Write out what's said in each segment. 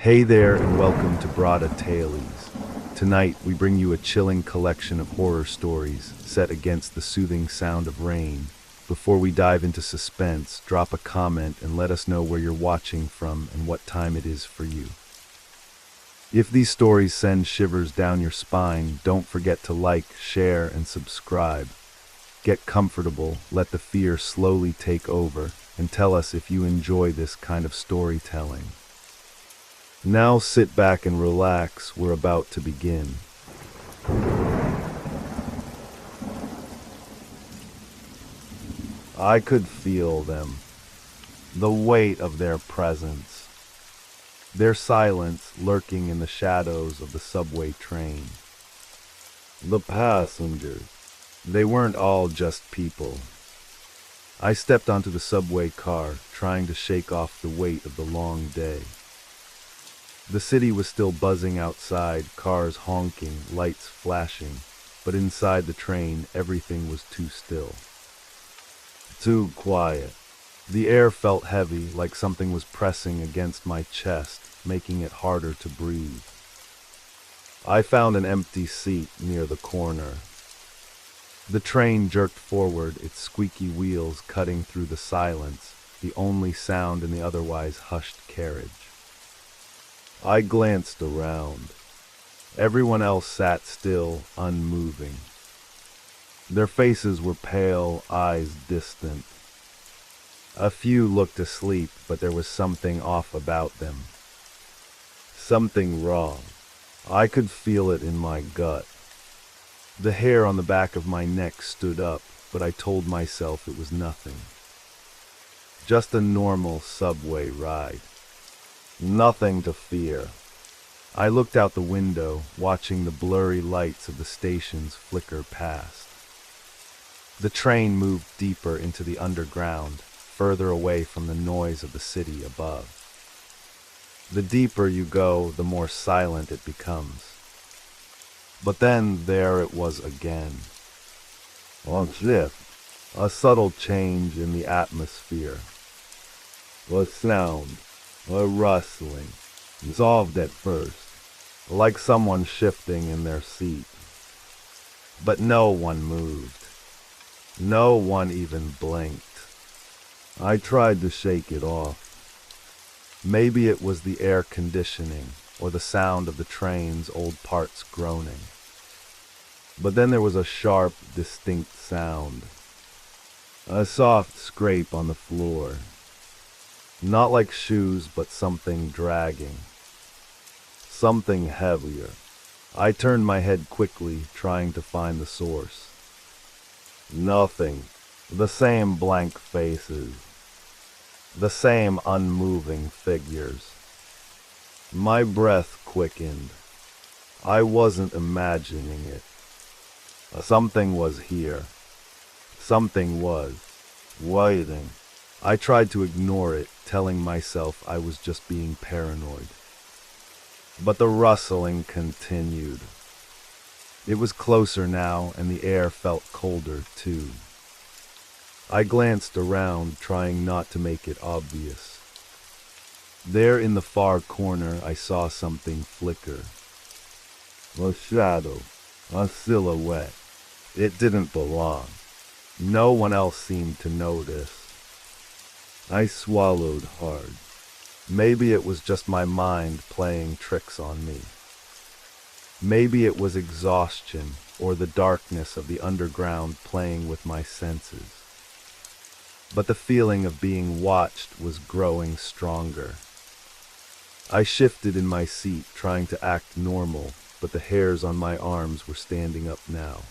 Hey there, and welcome to Brada Tales. Tonight, we bring you a chilling collection of horror stories set against the soothing sound of rain. Before we dive into suspense, drop a comment and let us know where you're watching from and what time it is for you. If these stories send shivers down your spine, don't forget to like, share, and subscribe. Get comfortable, let the fear slowly take over, and tell us if you enjoy this kind of storytelling. Now sit back and relax, we're about to begin. I could feel them, the weight of their presence, their silence lurking in the shadows of the subway train. The passengers, they weren't all just people. I stepped onto the subway car, trying to shake off the weight of the long day. The city was still buzzing outside, cars honking, lights flashing, but inside the train, everything was too still. Too quiet. The air felt heavy, like something was pressing against my chest, making it harder to breathe. I found an empty seat near the corner. The train jerked forward, its squeaky wheels cutting through the silence, the only sound in the otherwise hushed carriage. I glanced around. Everyone else sat still, unmoving. Their faces were pale, eyes distant. A few looked asleep, but there was something off about them. Something wrong. I could feel it in my gut. The hair on the back of my neck stood up, but I told myself it was nothing. Just a normal subway ride. Nothing to fear. I looked out the window, watching the blurry lights of the stations flicker past. The train moved deeper into the underground, further away from the noise of the city above. The deeper you go, the more silent it becomes. But then there it was again. On shift, a subtle change in the atmosphere. A sound. A rustling, dissolved at first, like someone shifting in their seat. But no one moved. No one even blinked. I tried to shake it off. Maybe it was the air conditioning or the sound of the train's old parts groaning. But then there was a sharp, distinct sound. A soft scrape on the floor. Not like shoes, but something dragging. Something heavier. I turned my head quickly, trying to find the source. Nothing. The same blank faces. The same unmoving figures. My breath quickened. I wasn't imagining it. Something was here. Something was waiting. I tried to ignore it, telling myself I was just being paranoid. But the rustling continued. It was closer now, and the air felt colder, too. I glanced around, trying not to make it obvious. There in the far corner, I saw something flicker. A shadow, a silhouette. It didn't belong. No one else seemed to notice. I swallowed hard. Maybe it was just my mind playing tricks on me. Maybe it was exhaustion or the darkness of the underground playing with my senses. But the feeling of being watched was growing stronger. I shifted in my seat, trying to act normal, but the hairs on my arms were standing up now.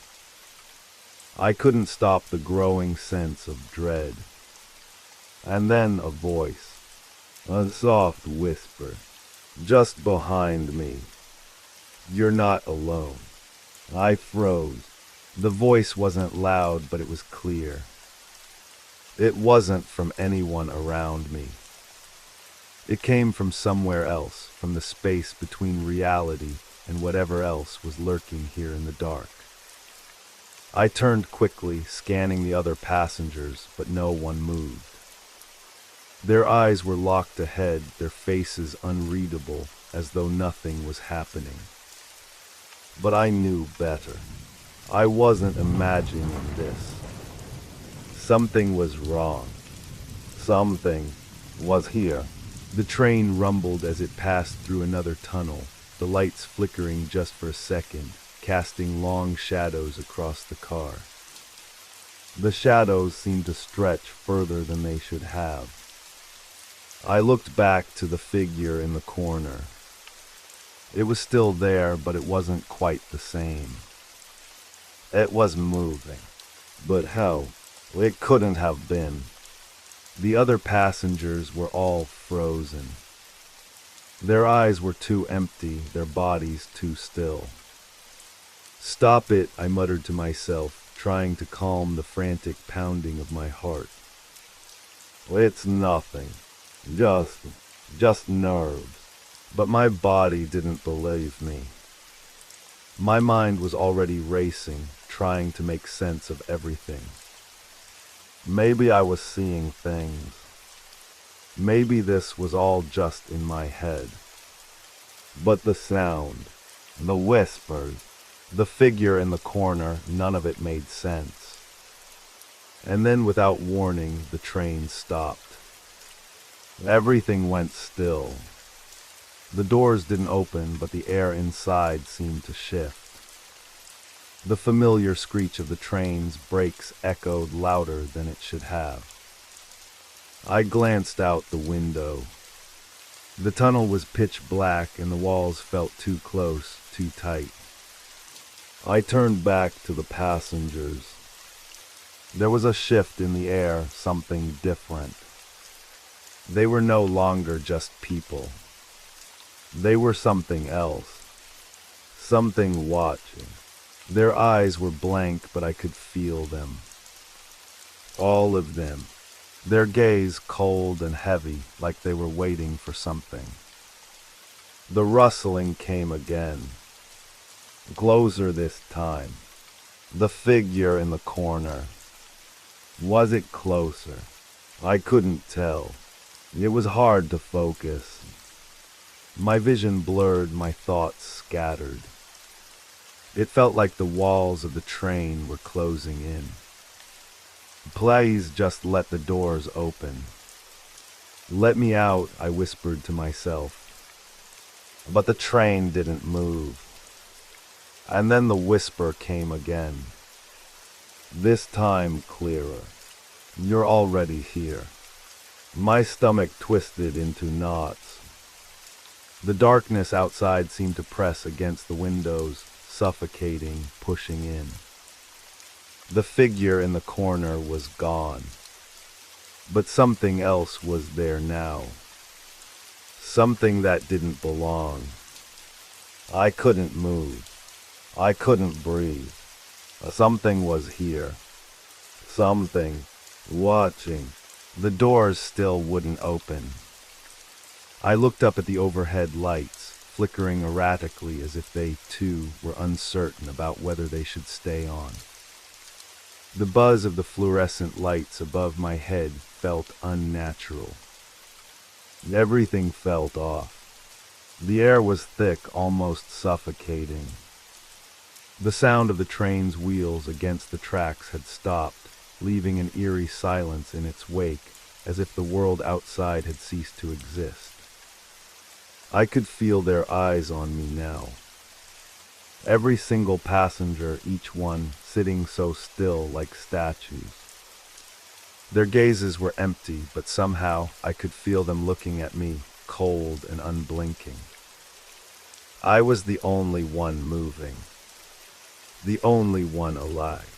I couldn't stop the growing sense of dread. And then a voice, a soft whisper, just behind me. You're not alone. I froze. The voice wasn't loud, but it was clear. It wasn't from anyone around me. It came from somewhere else, from the space between reality and whatever else was lurking here in the dark. I turned quickly, scanning the other passengers, but no one moved. Their eyes were locked ahead, their faces unreadable, as though nothing was happening. But I knew better. I wasn't imagining this. Something was wrong. Something was here. The train rumbled as it passed through another tunnel, the lights flickering just for a second, casting long shadows across the car. The shadows seemed to stretch further than they should have. I looked back to the figure in the corner. It was still there, but it wasn't quite the same. It was moving. But how? It couldn't have been. The other passengers were all frozen. Their eyes were too empty, their bodies too still. "Stop it," I muttered to myself, trying to calm the frantic pounding of my heart. "It's nothing. Just nerves." But my body didn't believe me. My mind was already racing, trying to make sense of everything. Maybe I was seeing things. Maybe this was all just in my head. But the sound, the whispers, the figure in the corner, none of it made sense. And then, without warning, the train stopped. Everything went still. The doors didn't open, but the air inside seemed to shift. The familiar screech of the train's brakes echoed louder than it should have. I glanced out the window. The tunnel was pitch black and the walls felt too close, too tight. I turned back to the passengers. There was a shift in the air, something different. They were no longer just people. They were something else. Something watching. Their eyes were blank, but I could feel them. All of them. Their gaze cold and heavy, like they were waiting for something. The rustling came again. Closer this time. The figure in the corner. Was it closer? I couldn't tell. It was hard to focus. My vision blurred, my thoughts scattered. It felt like the walls of the train were closing in. "Please just let the doors open. Let me out," I whispered to myself. But the train didn't move. And then the whisper came again. This time clearer. "You're already here." My stomach twisted into knots. The darkness outside seemed to press against the windows, suffocating, pushing in. The figure in the corner was gone. But something else was there now. Something that didn't belong. I couldn't move. I couldn't breathe. Something was here. Something watching. The doors still wouldn't open. I looked up at the overhead lights, flickering erratically as if they, too, were uncertain about whether they should stay on. The buzz of the fluorescent lights above my head felt unnatural. Everything felt off. The air was thick, almost suffocating. The sound of the train's wheels against the tracks had stopped, leaving an eerie silence in its wake, as if the world outside had ceased to exist. I could feel their eyes on me now. Every single passenger, each one sitting so still like statues. Their gazes were empty, but somehow I could feel them looking at me, cold and unblinking. I was the only one moving. The only one alive.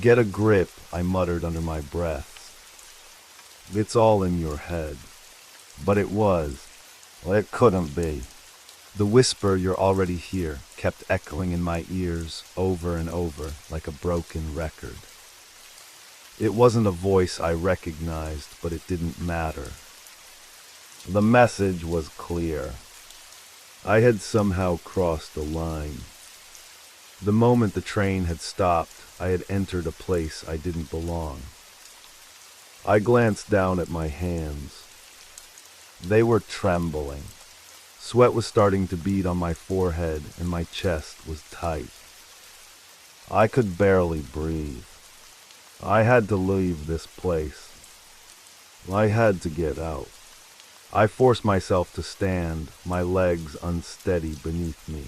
"Get a grip," I muttered under my breath. "It's all in your head." But it was. It couldn't be. The whisper, "You're already here," kept echoing in my ears over and over like a broken record. It wasn't a voice I recognized, but it didn't matter. The message was clear. I had somehow crossed a line. The moment the train had stopped, I had entered a place I didn't belong. I glanced down at my hands. They were trembling. Sweat was starting to bead on my forehead and my chest was tight. I could barely breathe. I had to leave this place. I had to get out. I forced myself to stand, my legs unsteady beneath me.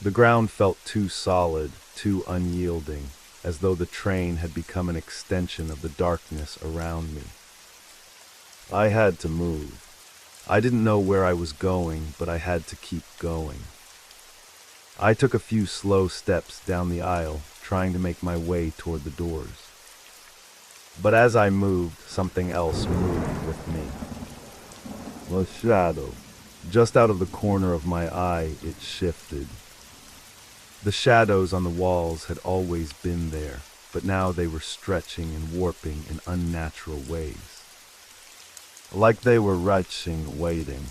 The ground felt too solid, too unyielding, as though the train had become an extension of the darkness around me. I had to move. I didn't know where I was going, but I had to keep going. I took a few slow steps down the aisle, trying to make my way toward the doors. But as I moved, something else moved with me. A shadow. Just out of the corner of my eye, it shifted. The shadows on the walls had always been there, but now they were stretching and warping in unnatural ways. Like they were retching, waiting.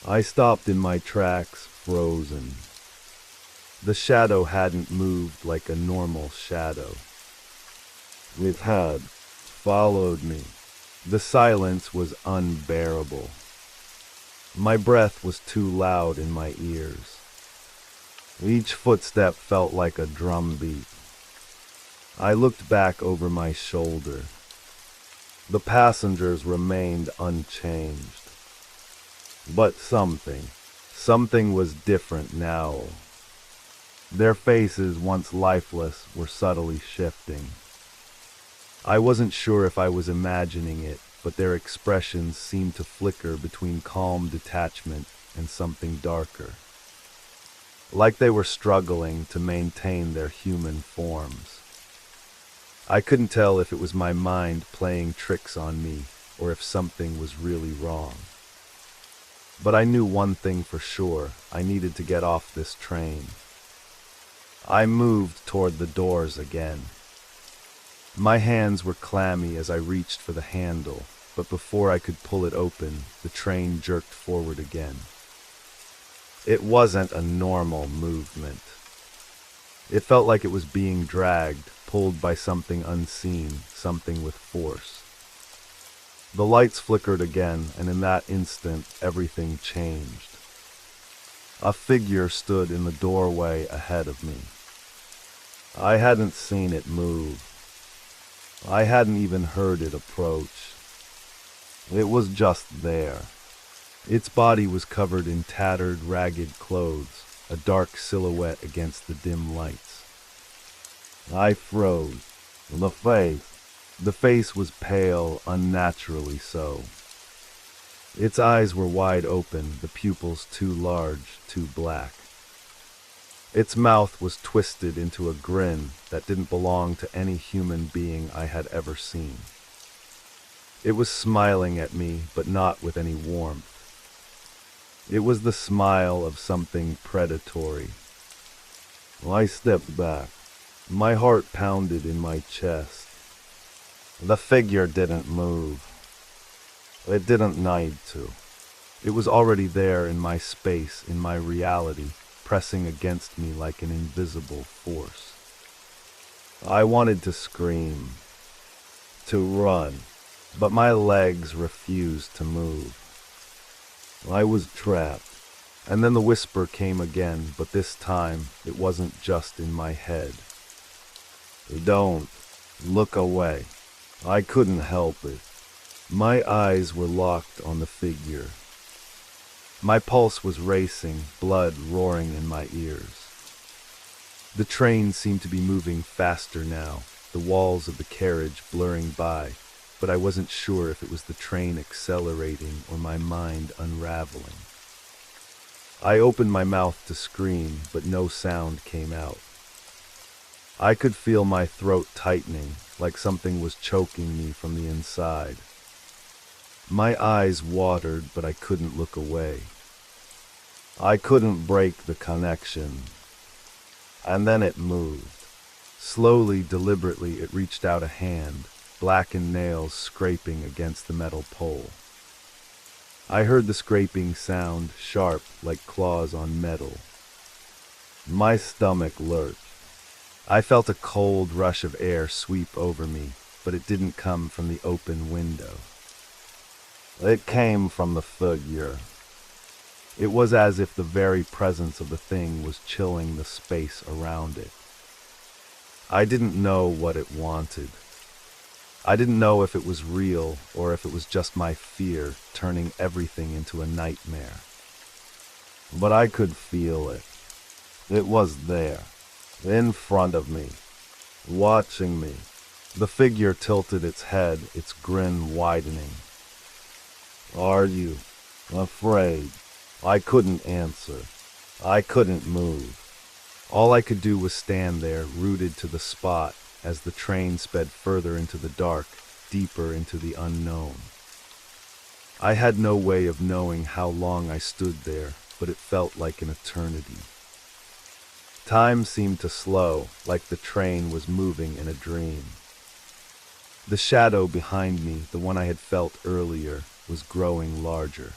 I stopped in my tracks, frozen. The shadow hadn't moved like a normal shadow. It had followed me. The silence was unbearable. My breath was too loud in my ears. Each footstep felt like a drumbeat. I looked back over my shoulder. The passengers remained unchanged. But something was different now. Their faces, once lifeless, were subtly shifting. I wasn't sure if I was imagining it, but their expressions seemed to flicker between calm detachment and something darker. Like they were struggling to maintain their human forms. I couldn't tell if it was my mind playing tricks on me or if something was really wrong. But I knew one thing for sure: I needed to get off this train. I moved toward the doors again. My hands were clammy as I reached for the handle, but before I could pull it open, the train jerked forward again. It wasn't a normal movement. It felt like it was being dragged, pulled by something unseen, something with force. The lights flickered again, and in that instant, everything changed. A figure stood in the doorway ahead of me. I hadn't seen it move. I hadn't even heard it approach. It was just there. Its body was covered in tattered, ragged clothes, a dark silhouette against the dim lights. I froze. The face was pale, unnaturally so. Its eyes were wide open, the pupils too large, too black. Its mouth was twisted into a grin that didn't belong to any human being I had ever seen. It was smiling at me, but not with any warmth. It was the smile of something predatory. I stepped back. My heart pounded in my chest. The figure didn't move. It didn't need to. It was already there in my space, in my reality, pressing against me like an invisible force. I wanted to scream, to run, but my legs refused to move. I was trapped, and then the whisper came again, but this time it wasn't just in my head. Don't look away. I couldn't help it. My eyes were locked on the figure. My pulse was racing, blood roaring in my ears. The train seemed to be moving faster now, the walls of the carriage blurring by, but I wasn't sure if it was the train accelerating or my mind unraveling. I opened my mouth to scream, but no sound came out. I could feel my throat tightening, like something was choking me from the inside. My eyes watered, but I couldn't look away. I couldn't break the connection. And then it moved. Slowly, deliberately, it reached out a hand, blackened nails scraping against the metal pole. I heard the scraping sound, sharp, like claws on metal. My stomach lurched. I felt a cold rush of air sweep over me, but it didn't come from the open window. It came from the figure. It was as if the very presence of the thing was chilling the space around it. I didn't know what it wanted. I didn't know if it was real or if it was just my fear turning everything into a nightmare. But I could feel it. It was there, in front of me, watching me. The figure tilted its head, its grin widening. "Are you afraid?" I couldn't answer. I couldn't move. All I could do was stand there, rooted to the spot, as the train sped further into the dark, deeper into the unknown. I had no way of knowing how long I stood there, but it felt like an eternity. Time seemed to slow, like the train was moving in a dream. The shadow behind me, the one I had felt earlier, was growing larger.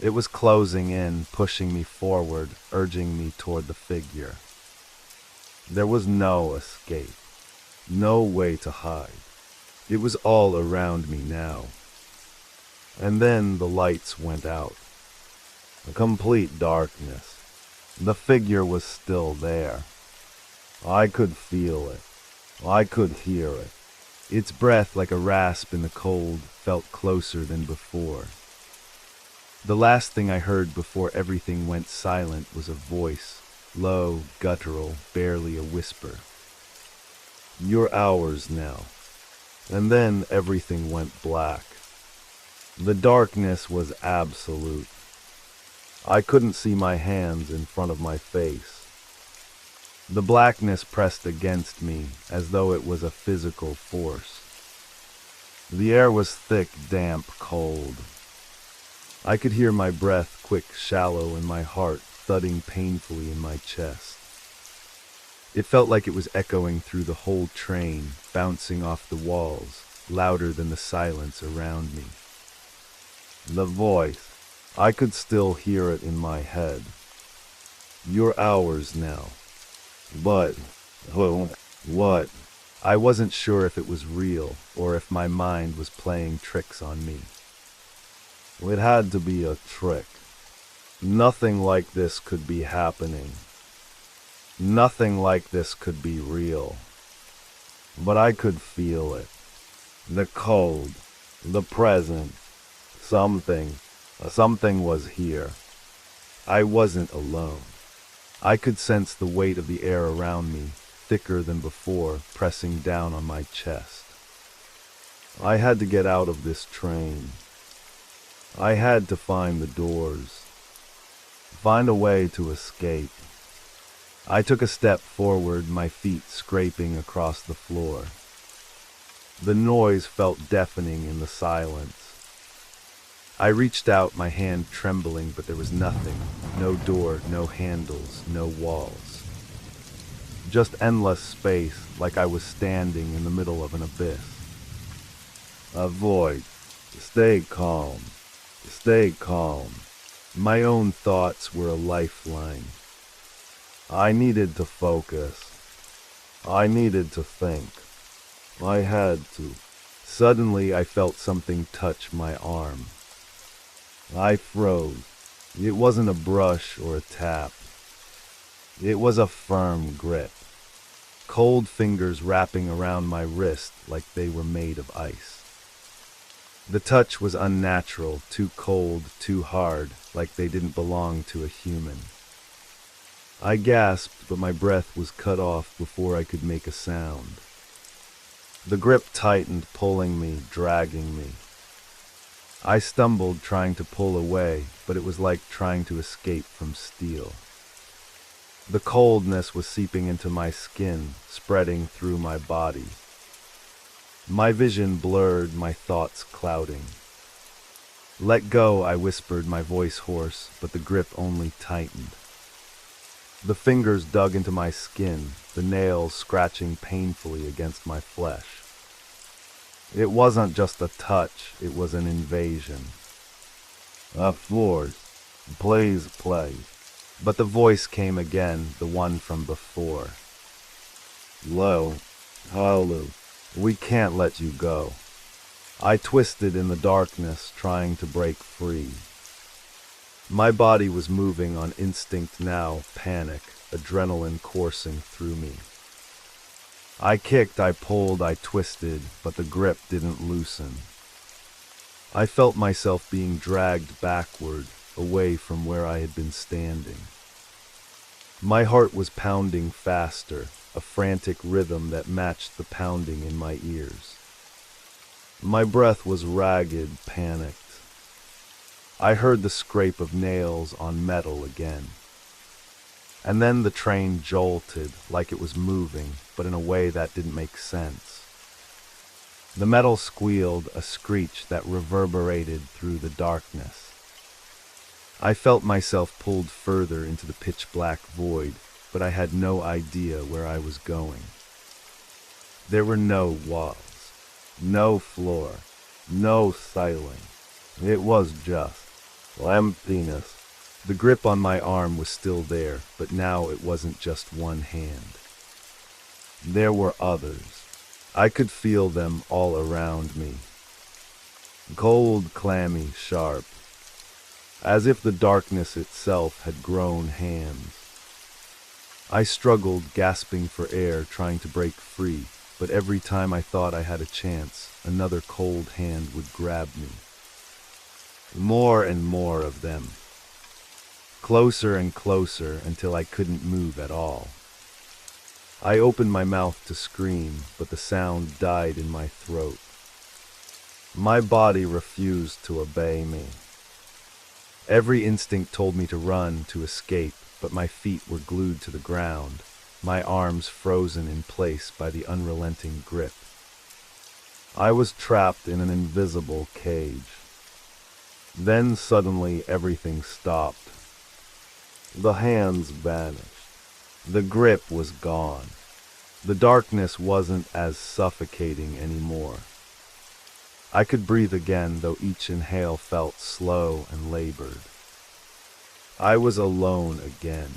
It was closing in, pushing me forward, urging me toward the figure. There was no escape, no way to hide. It was all around me now. And then the lights went out. A complete darkness. The figure was still there. I could feel it. I could hear it. Its breath, like a rasp in the cold, felt closer than before. The last thing I heard before everything went silent was a voice, low, guttural, barely a whisper. "You're ours now." And then everything went black. The darkness was absolute. I couldn't see my hands in front of my face. The blackness pressed against me as though it was a physical force. The air was thick, damp, cold. I could hear my breath quick, shallow, and my heart thudding painfully in my chest. It felt like it was echoing through the whole train, bouncing off the walls, louder than the silence around me. The voice, I could still hear it in my head. "You're ours now." But, what? I wasn't sure if it was real or if my mind was playing tricks on me. It had to be a trick. Nothing like this could be happening. Nothing like this could be real. But I could feel it. The cold, the present. Something was here. I wasn't alone. I could sense the weight of the air around me, thicker than before, pressing down on my chest. I had to get out of this train. I had to find the doors. Find a way to escape. I took a step forward, my feet scraping across the floor. The noise felt deafening in the silence. I reached out, my hand trembling, but there was nothing. No door, no handles, no walls. Just endless space, like I was standing in the middle of an abyss. A void. Stay calm. Stay calm. My own thoughts were a lifeline. I needed to focus. I needed to think. I had to. Suddenly I felt something touch my arm. I froze. It wasn't a brush or a tap. It was a firm grip. Cold fingers wrapping around my wrist like they were made of ice. The touch was unnatural, too cold, too hard, like they didn't belong to a human. I gasped, but my breath was cut off before I could make a sound. The grip tightened, pulling me, dragging me. I stumbled, trying to pull away, but it was like trying to escape from steel. The coldness was seeping into my skin, spreading through my body. My vision blurred, my thoughts clouding. "Let go," I whispered, my voice hoarse, but the grip only tightened. The fingers dug into my skin, the nails scratching painfully against my flesh. It wasn't just a touch, it was an invasion. "A force. Please play." But the voice came again, the one from before. "Low. Hollow. We can't let you go. I twisted in the darkness, trying to break free. My body was moving on instinct now, panic, adrenaline coursing through me. I kicked, I pulled, I twisted, but the grip didn't loosen. I felt myself being dragged backward, away from where I had been standing. My heart was pounding faster, a frantic rhythm that matched the pounding in my ears. My breath was ragged, panicked. I heard the scrape of nails on metal again. And then the train jolted, like it was moving, but in a way that didn't make sense. The metal squealed, a screech that reverberated through the darkness. I felt myself pulled further into the pitch-black void, but I had no idea where I was going. There were no walls, no floor, no ceiling. It was just emptiness. The grip on my arm was still there, but now it wasn't just one hand. There were others. I could feel them all around me. Cold, clammy, sharp. As if the darkness itself had grown hands. I struggled, gasping for air, trying to break free, but every time I thought I had a chance, another cold hand would grab me. More and more of them. Closer and closer until I couldn't move at all. I opened my mouth to scream, but the sound died in my throat. My body refused to obey me. Every instinct told me to run, to escape, but my feet were glued to the ground, my arms frozen in place by the unrelenting grip. I was trapped in an invisible cage. Then suddenly everything stopped. The hands vanished. The grip was gone. The darkness wasn't as suffocating anymore. I could breathe again, though each inhale felt slow and labored. I was alone again,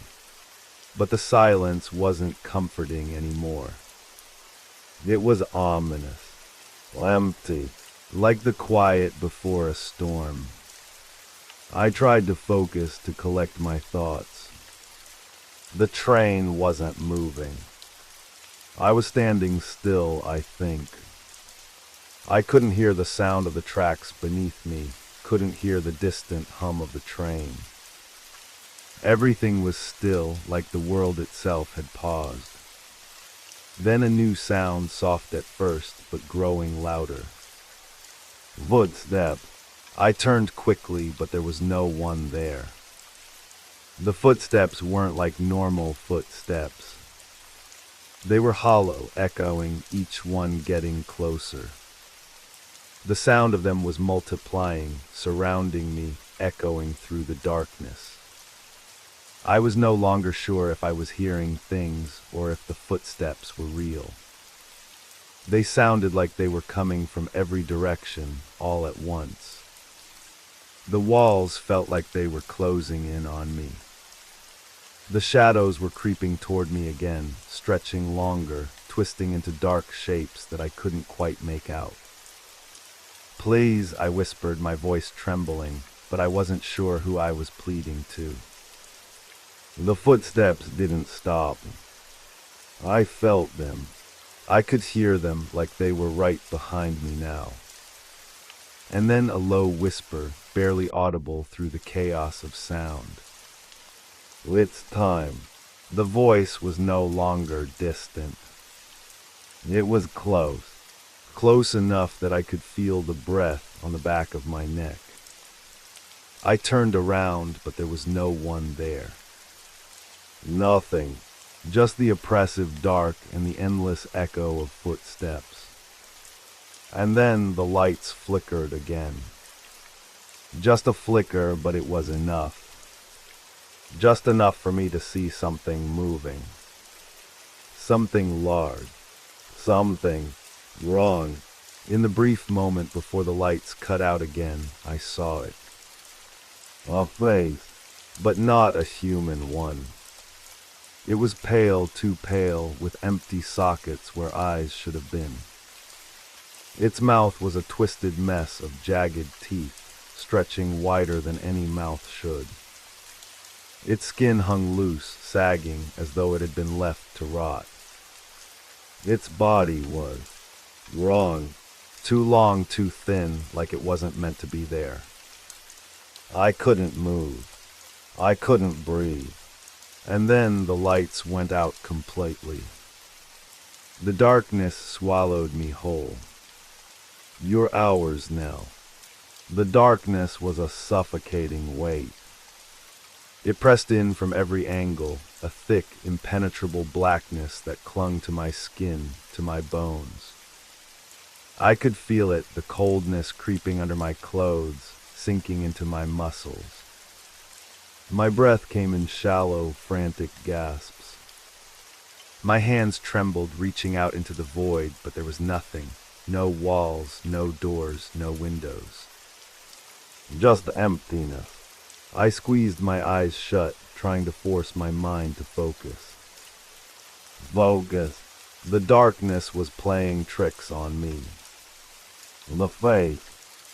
but the silence wasn't comforting anymore. It was ominous, empty, like the quiet before a storm. I tried to focus, to collect my thoughts. The train wasn't moving. I was standing still, I think. I couldn't hear the sound of the tracks beneath me, couldn't hear the distant hum of the train. Everything was still, like the world itself had paused. Then a new sound, soft at first, but growing louder. Footsteps. I turned quickly, but there was no one there. The footsteps weren't like normal footsteps. They were hollow, echoing, each one getting closer. The sound of them was multiplying, surrounding me, echoing through the darkness. I was no longer sure if I was hearing things or if the footsteps were real. They sounded like they were coming from every direction, all at once. The walls felt like they were closing in on me. The shadows were creeping toward me again, stretching longer, twisting into dark shapes that I couldn't quite make out. "Please," I whispered, my voice trembling, but I wasn't sure who I was pleading to. The footsteps didn't stop. I felt them. I could hear them like they were right behind me now. And then a low whisper, barely audible through the chaos of sound. "It's time." The voice was no longer distant. It was close. Close enough that I could feel the breath on the back of my neck. I turned around, but there was no one there. Nothing. Just the oppressive dark and the endless echo of footsteps. And then the lights flickered again. Just a flicker, but it was enough. Just enough for me to see something moving. Something large. Something wrong. In the brief moment before the lights cut out again, I saw it. A face, but not a human one. It was pale, too pale, with empty sockets where eyes should have been. Its mouth was a twisted mess of jagged teeth, stretching wider than any mouth should. Its skin hung loose, sagging as though it had been left to rot. Its body was wrong, too long, too thin, like it wasn't meant to be there. I couldn't move. I couldn't breathe. And then the lights went out completely. The darkness swallowed me whole. Your hours now. The darkness was a suffocating weight. It pressed in from every angle, a thick, impenetrable blackness that clung to my skin, to my bones. I could feel it, the coldness creeping under my clothes, sinking into my muscles. My breath came in shallow, frantic gasps. My hands trembled, reaching out into the void, but there was nothing. No walls, no doors, no windows. Just emptiness. I squeezed my eyes shut, trying to force my mind to focus. Focus. The darkness was playing tricks on me. The face.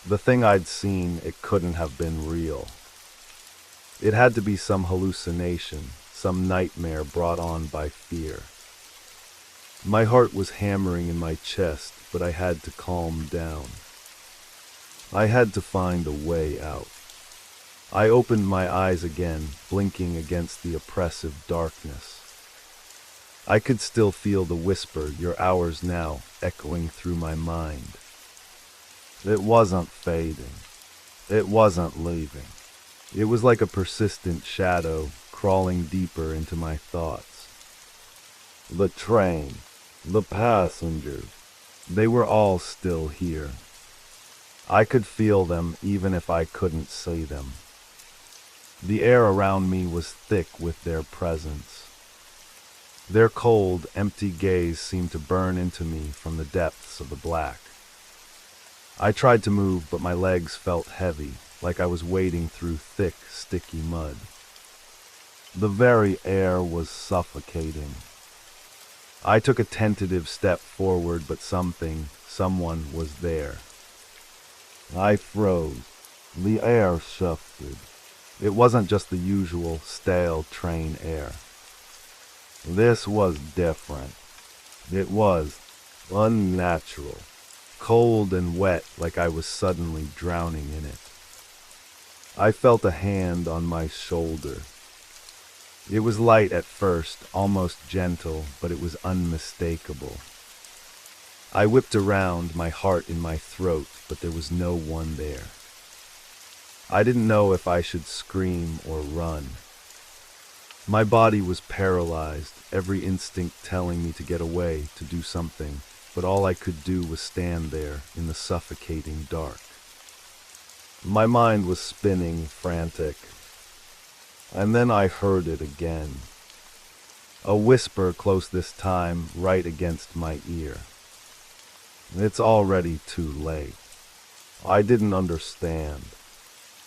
The thing I'd seen, it couldn't have been real. It had to be some hallucination, some nightmare brought on by fear. My heart was hammering in my chest, but I had to calm down. I had to find a way out. I opened my eyes again, blinking against the oppressive darkness. I could still feel the whisper, "Your hours now," echoing through my mind. It wasn't fading. It wasn't leaving. It was like a persistent shadow, crawling deeper into my thoughts. The train, the passengers, they were all still here. I could feel them even if I couldn't see them. The air around me was thick with their presence. Their cold, empty gaze seemed to burn into me from the depths of the black. I tried to move, but my legs felt heavy, like I was wading through thick, sticky mud. The very air was suffocating. I took a tentative step forward, but someone was there. I froze. The air shifted. It wasn't just the usual, stale train air. This was different. It was unnatural, cold and wet, like I was suddenly drowning in it. I felt a hand on my shoulder. It was light at first, almost gentle, but it was unmistakable. I whipped around, my heart in my throat, but there was no one there. I didn't know if I should scream or run. My body was paralyzed, every instinct telling me to get away, to do something, but all I could do was stand there in the suffocating dark. My mind was spinning, frantic. And then I heard it again. A whisper close this time, right against my ear. It's already too late. I didn't understand.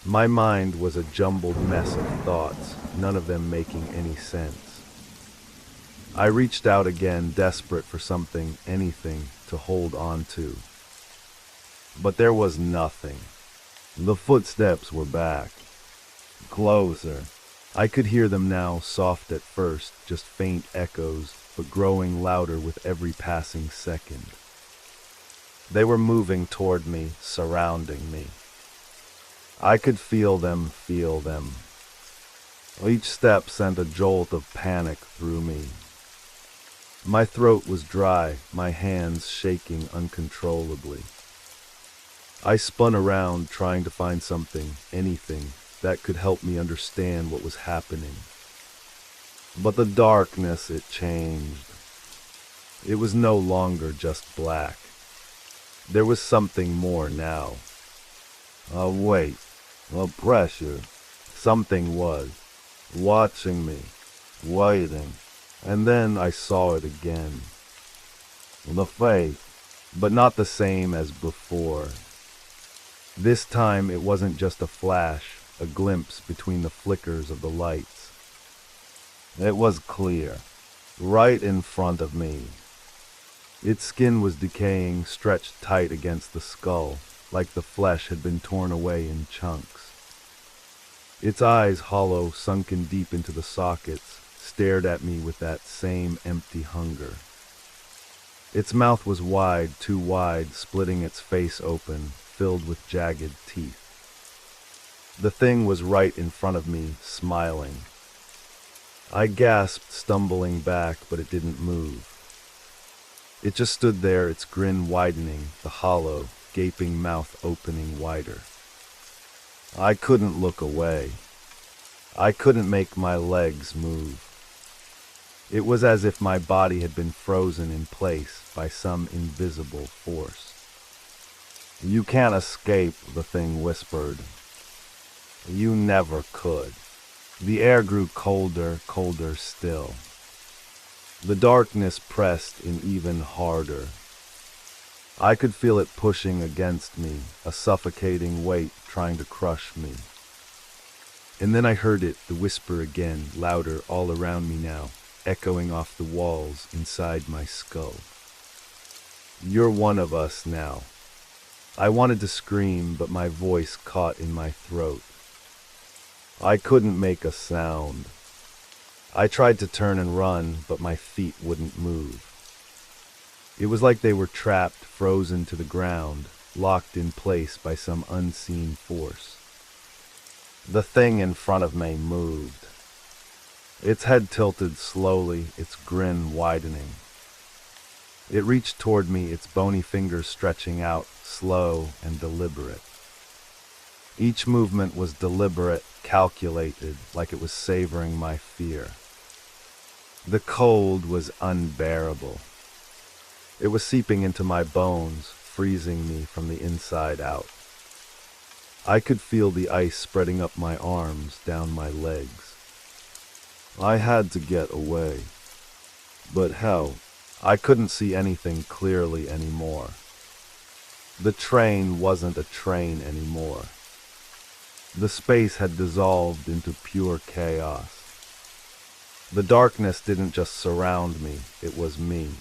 My mind was a jumbled mess of thoughts, none of them making any sense. I reached out again, desperate for something, anything, to hold on to. But there was nothing. The footsteps were back. Closer. I could hear them now, soft at first, just faint echoes, but growing louder with every passing second. They were moving toward me, surrounding me. I could feel them. Each step sent a jolt of panic through me. My throat was dry, my hands shaking uncontrollably. I spun around, trying to find something, anything, that could help me understand what was happening. But the darkness, it changed. It was no longer just black. There was something more now. A weight, a pressure. Something was watching me, waiting. And then I saw it again. The face, but not the same as before. This time it wasn't just a flash, a glimpse between the flickers of the lights. It was clear, right in front of me. Its skin was decaying, stretched tight against the skull, like the flesh had been torn away in chunks. Its eyes, hollow, sunken deep into the sockets, stared at me with that same empty hunger. Its mouth was wide, too wide, splitting its face open, filled with jagged teeth. The thing was right in front of me, smiling. I gasped, stumbling back, but it didn't move. It just stood there, its grin widening, the hollow, gaping mouth opening wider. I couldn't look away. I couldn't make my legs move. It was as if my body had been frozen in place by some invisible force. "You can't escape," the thing whispered. "You never could." The air grew colder, colder still. The darkness pressed in even harder. I could feel it pushing against me, a suffocating weight trying to crush me. And then I heard it, the whisper again, louder all around me now, echoing off the walls inside my skull. "You're one of us now." I wanted to scream, but my voice caught in my throat. I couldn't make a sound. I tried to turn and run, but my feet wouldn't move. It was like they were trapped, frozen to the ground, locked in place by some unseen force. The thing in front of me moved. Its head tilted slowly, its grin widening. It reached toward me, its bony fingers stretching out, slow and deliberate. Each movement was deliberate, calculated, like it was savoring my fear. The cold was unbearable. It was seeping into my bones, freezing me from the inside out. I could feel the ice spreading up my arms, down my legs. I had to get away. But how? I couldn't see anything clearly anymore. The train wasn't a train anymore. The space had dissolved into pure chaos. The darkness didn't just surround me, it was me.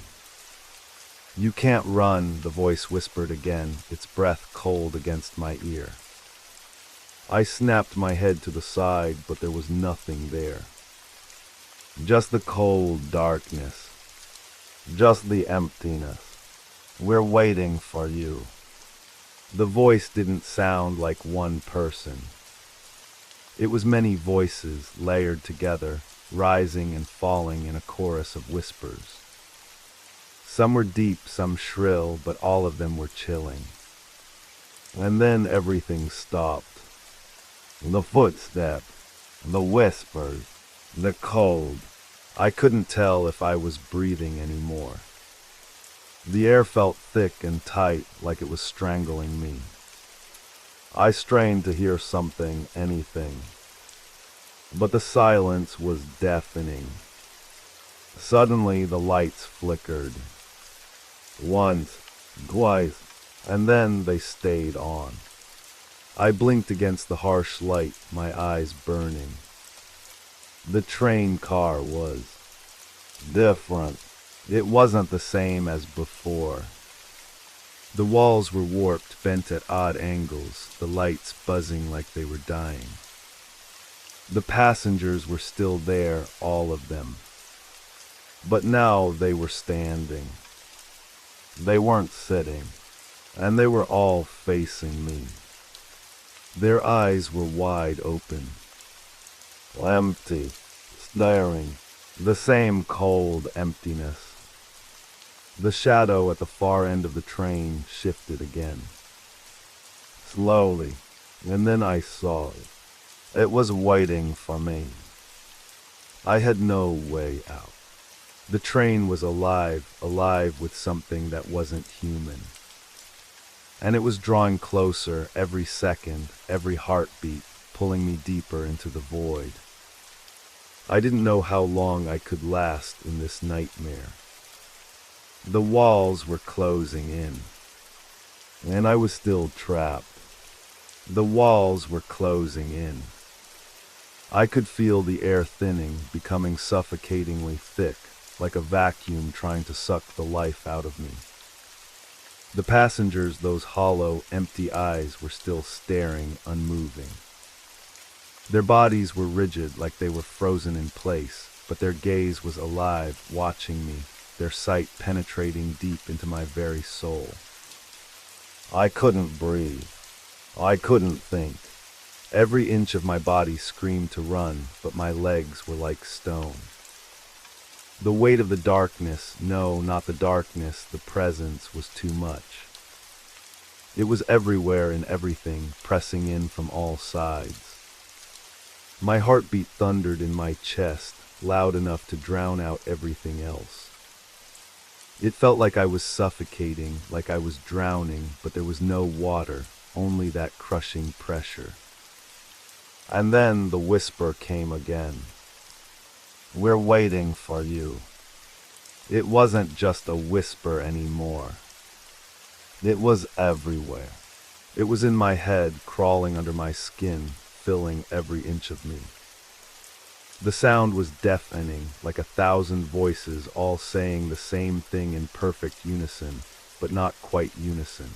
"You can't run," the voice whispered again, its breath cold against my ear. I snapped my head to the side, but there was nothing there. Just the cold darkness. Just the emptiness. "We're waiting for you." The voice didn't sound like one person. It was many voices, layered together, rising and falling in a chorus of whispers. Some were deep, some shrill, but all of them were chilling. And then everything stopped. The footsteps, the whispers, the cold. I couldn't tell if I was breathing anymore. The air felt thick and tight, like it was strangling me. I strained to hear something, anything. But the silence was deafening. Suddenly the lights flickered. Once, twice, and then they stayed on. I blinked against the harsh light, my eyes burning. The train car was different. It wasn't the same as before. The walls were warped, bent at odd angles, the lights buzzing like they were dying. The passengers were still there, all of them. But now they were standing. They weren't sitting, and they were all facing me. Their eyes were wide open. Empty, staring, the same cold emptiness. The shadow at the far end of the train shifted again. Slowly, and then I saw it. It was waiting for me. I had no way out. The train was alive, alive with something that wasn't human. And it was drawing closer every second, every heartbeat, pulling me deeper into the void. I didn't know how long I could last in this nightmare. The walls were closing in, and I was still trapped. The walls were closing in. I could feel the air thinning, becoming suffocatingly thick, like a vacuum trying to suck the life out of me. The passengers, those hollow, empty eyes, were still staring, unmoving. Their bodies were rigid, like they were frozen in place, but their gaze was alive, watching me, their sight penetrating deep into my very soul. I couldn't breathe. I couldn't think. Every inch of my body screamed to run, but my legs were like stone. The weight of the darkness, no, not the darkness, the presence was too much. It was everywhere and everything, pressing in from all sides. My heartbeat thundered in my chest, loud enough to drown out everything else. It felt like I was suffocating, like I was drowning, but there was no water, only that crushing pressure. And then the whisper came again. We're waiting for you. It wasn't just a whisper anymore. It was everywhere. It was in my head, crawling under my skin, filling every inch of me. The sound was deafening, like 1,000 voices all saying the same thing in perfect unison, but not quite unison.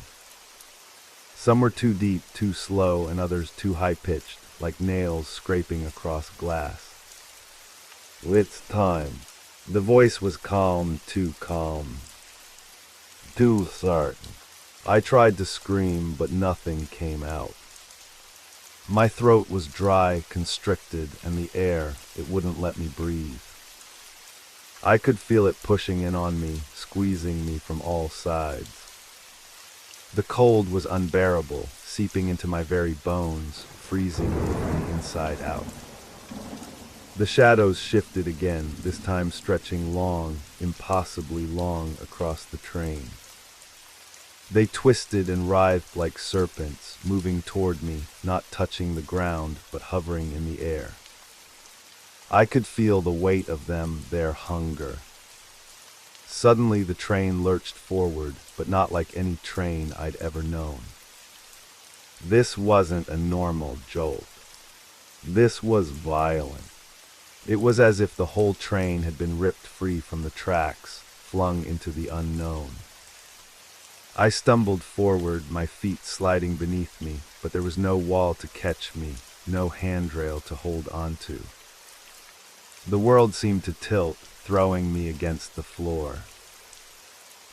Some were too deep, too slow, and others too high-pitched, like nails scraping across glass. It's time. The voice was calm, too certain. I tried to scream, but nothing came out. My throat was dry, constricted, and the air, it wouldn't let me breathe. I could feel it pushing in on me, squeezing me from all sides. The cold was unbearable, seeping into my very bones, freezing me from the inside out. The shadows shifted again, this time stretching long, impossibly long across the train. They twisted and writhed like serpents, moving toward me, not touching the ground, but hovering in the air. I could feel the weight of them, their hunger. Suddenly the train lurched forward, but not like any train I'd ever known. This wasn't a normal jolt. This was violent. It was as if the whole train had been ripped free from the tracks, flung into the unknown. I stumbled forward, my feet sliding beneath me, but there was no wall to catch me, no handrail to hold onto. The world seemed to tilt, throwing me against the floor.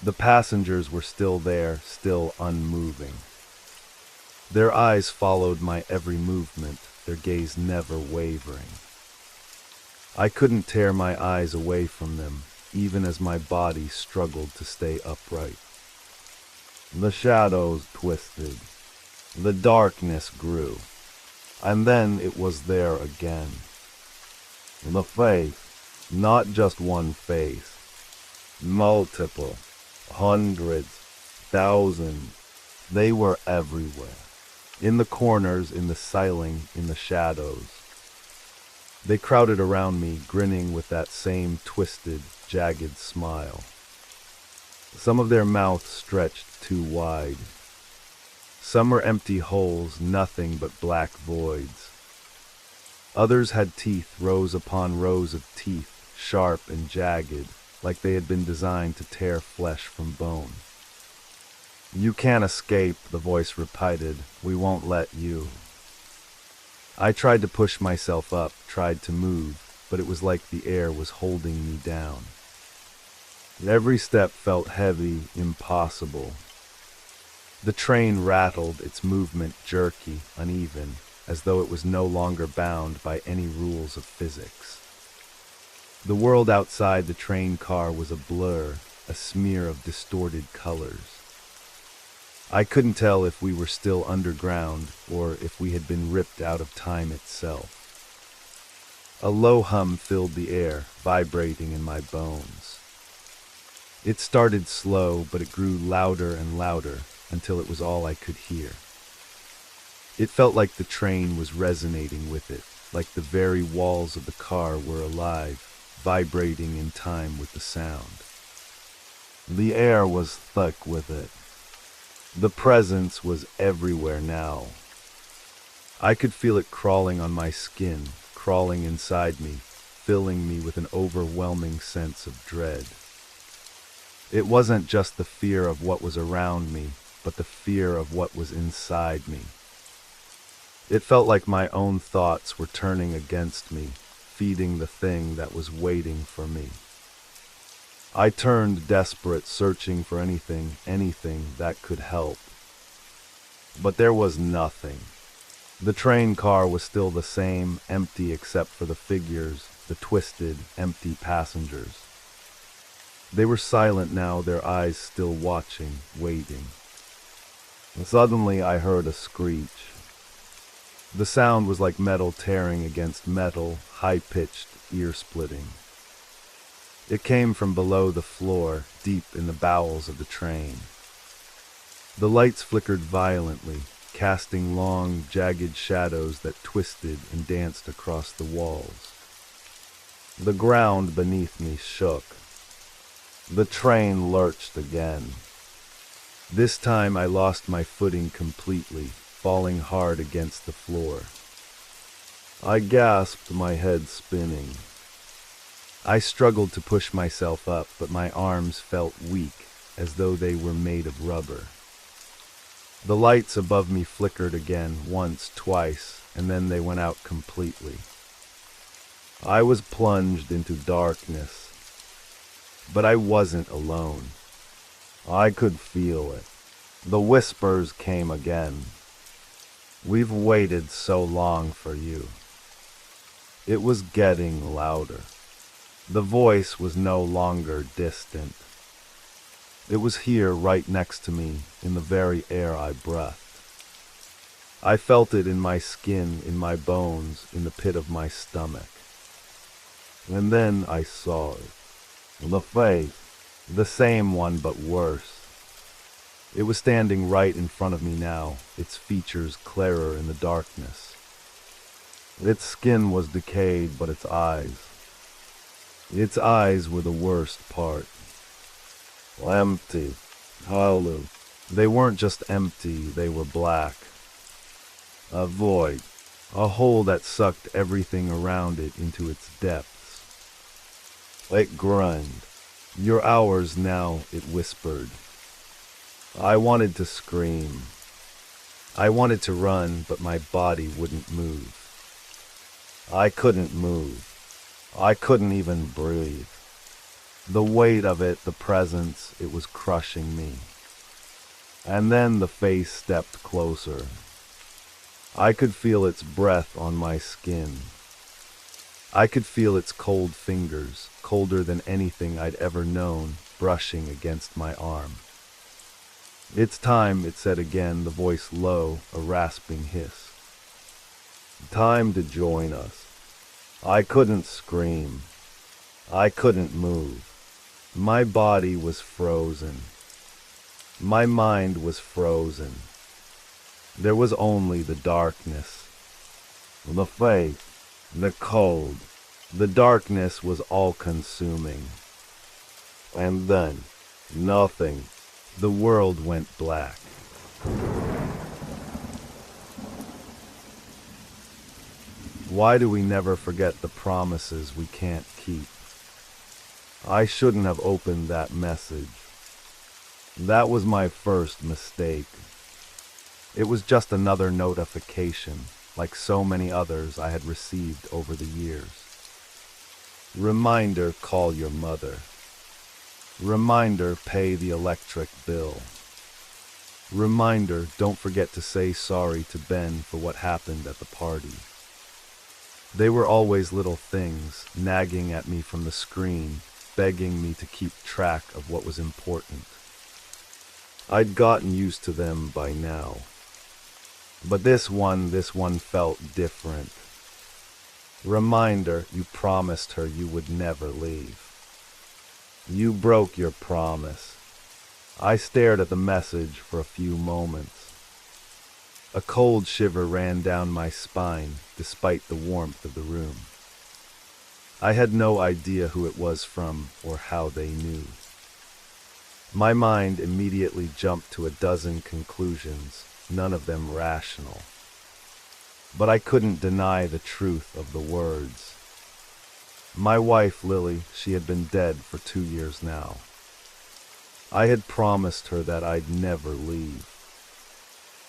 The passengers were still there, still unmoving. Their eyes followed my every movement, their gaze never wavering. I couldn't tear my eyes away from them, even as my body struggled to stay upright. The shadows twisted. The darkness grew. And then it was there again. The face, not just one face. Multiple, hundreds, thousands. They were everywhere. In the corners, in the ceiling, in the shadows. They crowded around me, grinning with that same twisted, jagged smile. Some of their mouths stretched too wide. Some were empty holes, nothing but black voids. Others had teeth, rows upon rows of teeth, sharp and jagged, like they had been designed to tear flesh from bone. You can't escape, the voice repeated. We won't let you. I tried to push myself up, tried to move, but it was like the air was holding me down. Every step felt heavy, impossible. The train rattled, its movement jerky, uneven, as though it was no longer bound by any rules of physics. The world outside the train car was a blur, a smear of distorted colors. I couldn't tell if we were still underground or if we had been ripped out of time itself. A low hum filled the air, vibrating in my bones. It started slow, but it grew louder and louder until it was all I could hear. It felt like the train was resonating with it, like the very walls of the car were alive, vibrating in time with the sound. The air was thick with it. The presence was everywhere now. I could feel it crawling on my skin, crawling inside me, filling me with an overwhelming sense of dread. It wasn't just the fear of what was around me, but the fear of what was inside me. It felt like my own thoughts were turning against me, feeding the thing that was waiting for me. I turned desperate, searching for anything that could help. But there was nothing. The train car was still the same, empty except for the figures, the twisted, empty passengers. They were silent now, their eyes still watching, waiting. And suddenly I heard a screech. The sound was like metal tearing against metal, high-pitched, ear-splitting. It came from below the floor, deep in the bowels of the train. The lights flickered violently, casting long, jagged shadows that twisted and danced across the walls. The ground beneath me shook. The train lurched again. This time I lost my footing completely, falling hard against the floor. I gasped, my head spinning. I struggled to push myself up, but my arms felt weak, as though they were made of rubber. The lights above me flickered again, once, twice, and then they went out completely. I was plunged into darkness. But I wasn't alone. I could feel it. The whispers came again. We've waited so long for you. It was getting louder. The voice was no longer distant. It was here right next to me, in the very air I breathed. I felt it in my skin, in my bones, in the pit of my stomach. And then I saw it. The face, the same one but worse. It was standing right in front of me now, its features clearer in the darkness. Its skin was decayed, but its eyes were the worst part. Empty, hollow. They weren't just empty, they were black. A void, a hole that sucked everything around it into its depths. It groaned. You're ours now, it whispered. I wanted to scream. I wanted to run, but my body wouldn't move. I couldn't move. I couldn't even breathe. The weight of it, the presence, it was crushing me. And then the face stepped closer. I could feel its breath on my skin. I could feel its cold fingers, colder than anything I'd ever known, brushing against my arm. It's time, it said again, the voice low, a rasping hiss. Time to join us. I couldn't scream. I couldn't move. My body was frozen. My mind was frozen. There was only the darkness. The face. The cold, the darkness was all-consuming. And then, nothing. The world went black. Why do we never forget the promises we can't keep? I shouldn't have opened that message. That was my first mistake. It was just another notification, like so many others I had received over the years. Reminder, call your mother. Reminder, pay the electric bill. Reminder, don't forget to say sorry to Ben for what happened at the party. They were always little things, nagging at me from the screen, begging me to keep track of what was important. I'd gotten used to them by now. But this one felt different. Reminder, you promised her you would never leave. You broke your promise. I stared at the message for a few moments. A cold shiver ran down my spine, despite the warmth of the room. I had no idea who it was from or how they knew. My mind immediately jumped to a dozen conclusions, none of them rational. But I couldn't deny the truth of the words. My wife, Lily, she had been dead for 2 years now. I had promised her that I'd never leave.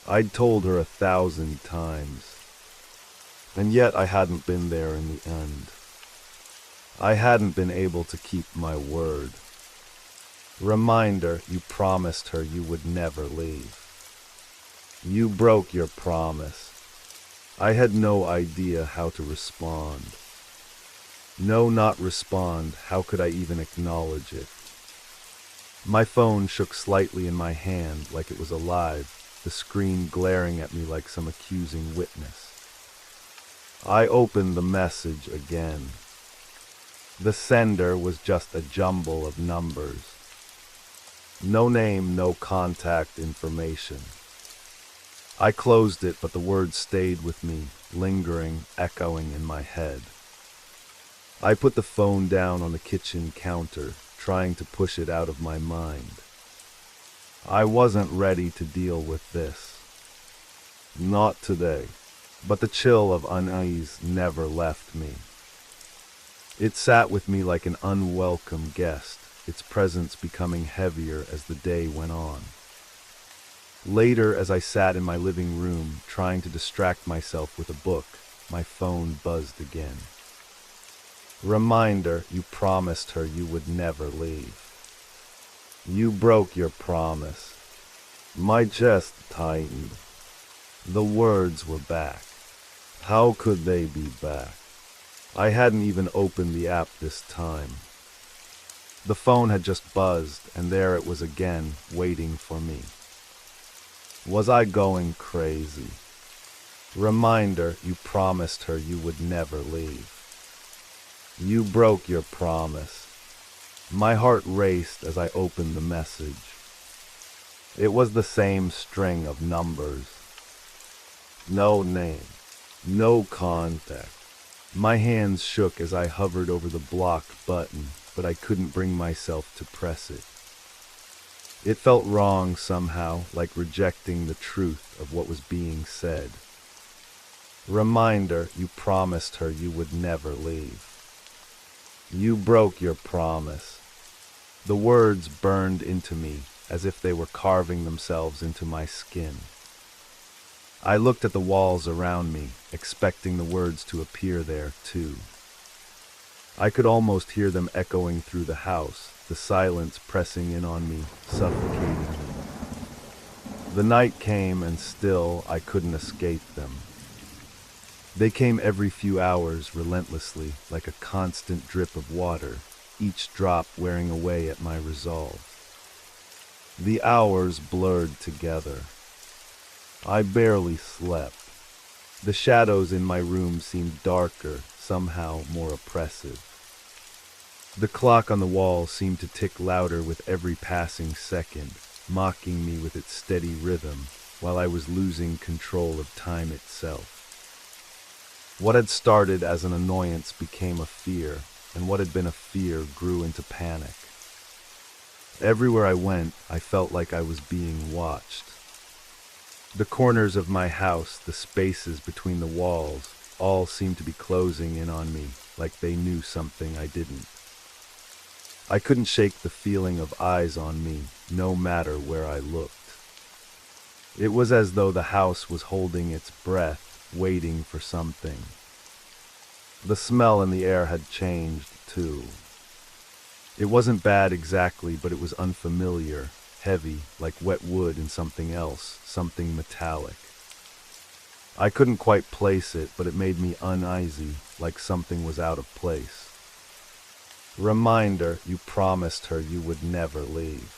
I'd told her 1,000 times. And yet I hadn't been there in the end. I hadn't been able to keep my word. Reminder, you promised her you would never leave. You broke your promise. I had no idea how to respond. No, not respond. How could I even acknowledge it? My phone shook slightly in my hand like it was alive, the screen glaring at me like some accusing witness. I opened the message again. The sender was just a jumble of numbers. No name, no contact information. I closed it, but the words stayed with me, lingering, echoing in my head. I put the phone down on the kitchen counter, trying to push it out of my mind. I wasn't ready to deal with this. Not today. But the chill of unease never left me. It sat with me like an unwelcome guest, its presence becoming heavier as the day went on. Later, as I sat in my living room, trying to distract myself with a book, my phone buzzed again. Reminder, you promised her you would never leave. You broke your promise. My chest tightened. The words were back. How could they be back? I hadn't even opened the app this time. The phone had just buzzed, and there it was again, waiting for me. Was I going crazy? Reminder, you promised her you would never leave. You broke your promise. My heart raced as I opened the message. It was the same string of numbers. No name. No contact. My hands shook as I hovered over the block button, but I couldn't bring myself to press it. It felt wrong somehow, like rejecting the truth of what was being said. Reminder, you promised her you would never leave. You broke your promise. The words burned into me as if they were carving themselves into my skin. I looked at the walls around me, expecting the words to appear there, too. I could almost hear them echoing through the house, the silence pressing in on me, suffocating me. The night came, and still I couldn't escape them. They came every few hours, relentlessly, like a constant drip of water, each drop wearing away at my resolve. The hours blurred together. I barely slept. The shadows in my room seemed darker, somehow more oppressive. The clock on the wall seemed to tick louder with every passing second, mocking me with its steady rhythm, while I was losing control of time itself. What had started as an annoyance became a fear, and what had been a fear grew into panic. Everywhere I went, I felt like I was being watched. The corners of my house, the spaces between the walls, all seemed to be closing in on me, like they knew something I didn't. I couldn't shake the feeling of eyes on me, no matter where I looked. It was as though the house was holding its breath, waiting for something. The smell in the air had changed, too. It wasn't bad exactly, but it was unfamiliar, heavy, like wet wood in something else, something metallic. I couldn't quite place it, but it made me uneasy, like something was out of place. Reminder, you promised her you would never leave.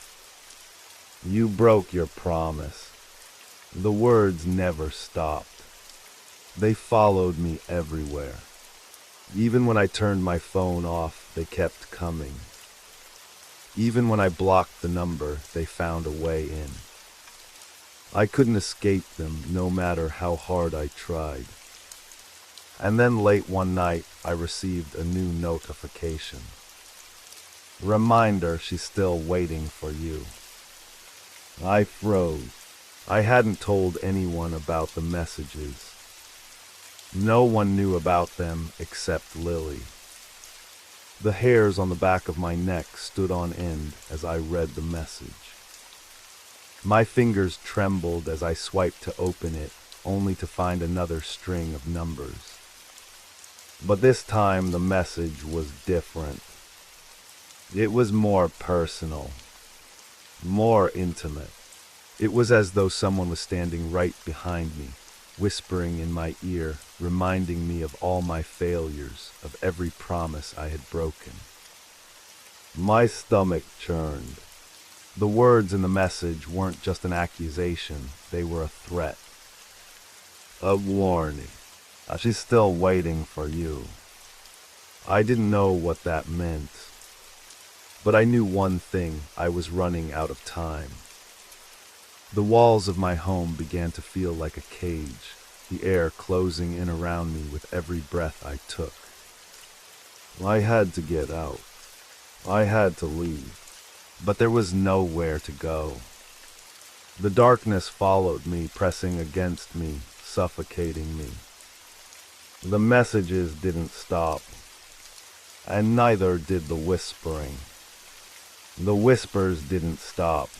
You broke your promise. The words never stopped. They followed me everywhere. Even when I turned my phone off, they kept coming. Even when I blocked the number, they found a way in. I couldn't escape them, no matter how hard I tried. And then late one night, I received a new notification. Reminder, she's still waiting for you. I froze. I hadn't told anyone about the messages. No one knew about them except Lily. The hairs on the back of my neck stood on end as I read the message. My fingers trembled as I swiped to open it, only to find another string of numbers. But this time the message was different. It was more personal, more intimate. It was as though someone was standing right behind me, whispering in my ear, reminding me of all my failures, of every promise I had broken. My stomach churned. The words in the message weren't just an accusation, they were a threat. A warning. She's still waiting for you. I didn't know what that meant, but I knew one thing: I was running out of time. The walls of my home began to feel like a cage, the air closing in around me with every breath I took. I had to get out. I had to leave, but there was nowhere to go. The darkness followed me, pressing against me, suffocating me. The messages didn't stop, and neither did the whispering. The whispers didn't stop.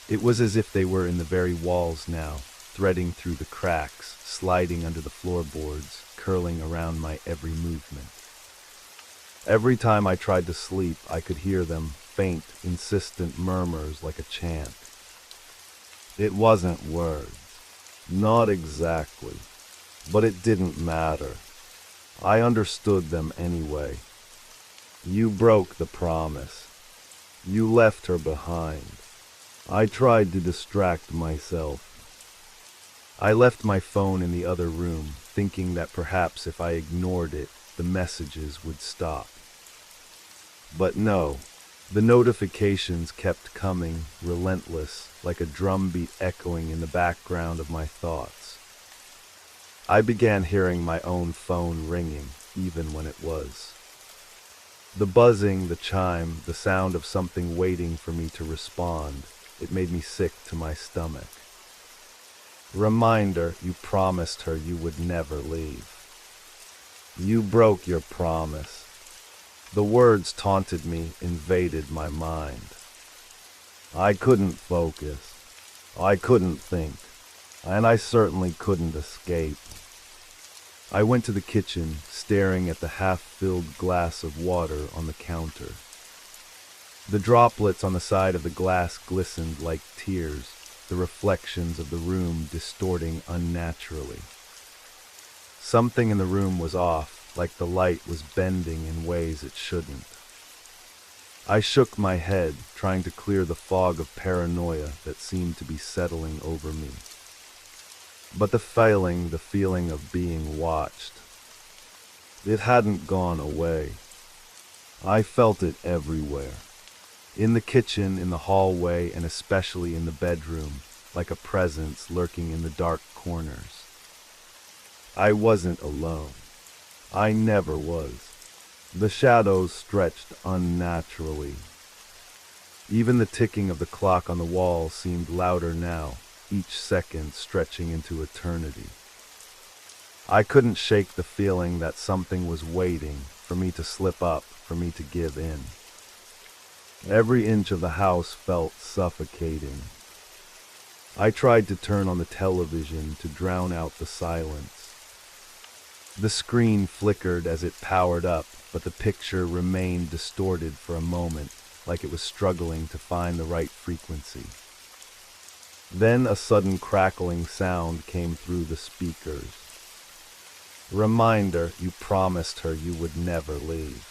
It was as if they were in the very walls now, threading through the cracks, sliding under the floorboards, curling around my every movement. Every time I tried to sleep, I could hear them, faint, insistent murmurs like a chant. It wasn't words, not exactly, but it didn't matter. I understood them anyway. You broke the promise. You left her behind. I tried to distract myself. I left my phone in the other room, thinking that perhaps if I ignored it, the messages would stop. But no, the notifications kept coming, relentless, like a drumbeat echoing in the background of my thoughts. I began hearing my own phone ringing, even when it was. The buzzing, the chime, the sound of something waiting for me to respond, it made me sick to my stomach. Reminder, you promised her you would never leave. You broke your promise. The words taunted me, invaded my mind. I couldn't focus. I couldn't think. And I certainly couldn't escape. I went to the kitchen, staring at the half-filled glass of water on the counter. The droplets on the side of the glass glistened like tears, the reflections of the room distorting unnaturally. Something in the room was off, like the light was bending in ways it shouldn't. I shook my head, trying to clear the fog of paranoia that seemed to be settling over me. But the feeling of being watched, it hadn't gone away. I felt it everywhere. In the kitchen, in the hallway, and especially in the bedroom, like a presence lurking in the dark corners. I wasn't alone. I never was. The shadows stretched unnaturally. Even the ticking of the clock on the wall seemed louder now, each second stretching into eternity. I couldn't shake the feeling that something was waiting for me to slip up, for me to give in. Every inch of the house felt suffocating. I tried to turn on the television to drown out the silence. The screen flickered as it powered up, but the picture remained distorted for a moment, like it was struggling to find the right frequency. Then a sudden crackling sound came through the speakers. Reminder, you promised her you would never leave.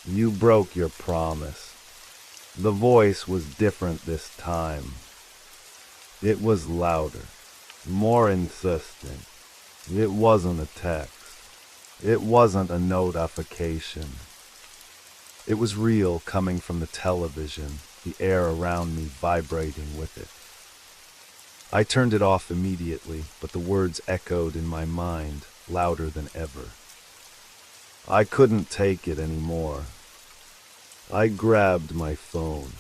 You broke your promise. The voice was different this time. It was louder, more insistent. It wasn't a text. It wasn't a notification. It was real, coming from the television, the air around me vibrating with it. I turned it off immediately, but the words echoed in my mind, louder than ever. I couldn't take it anymore. I grabbed my phone.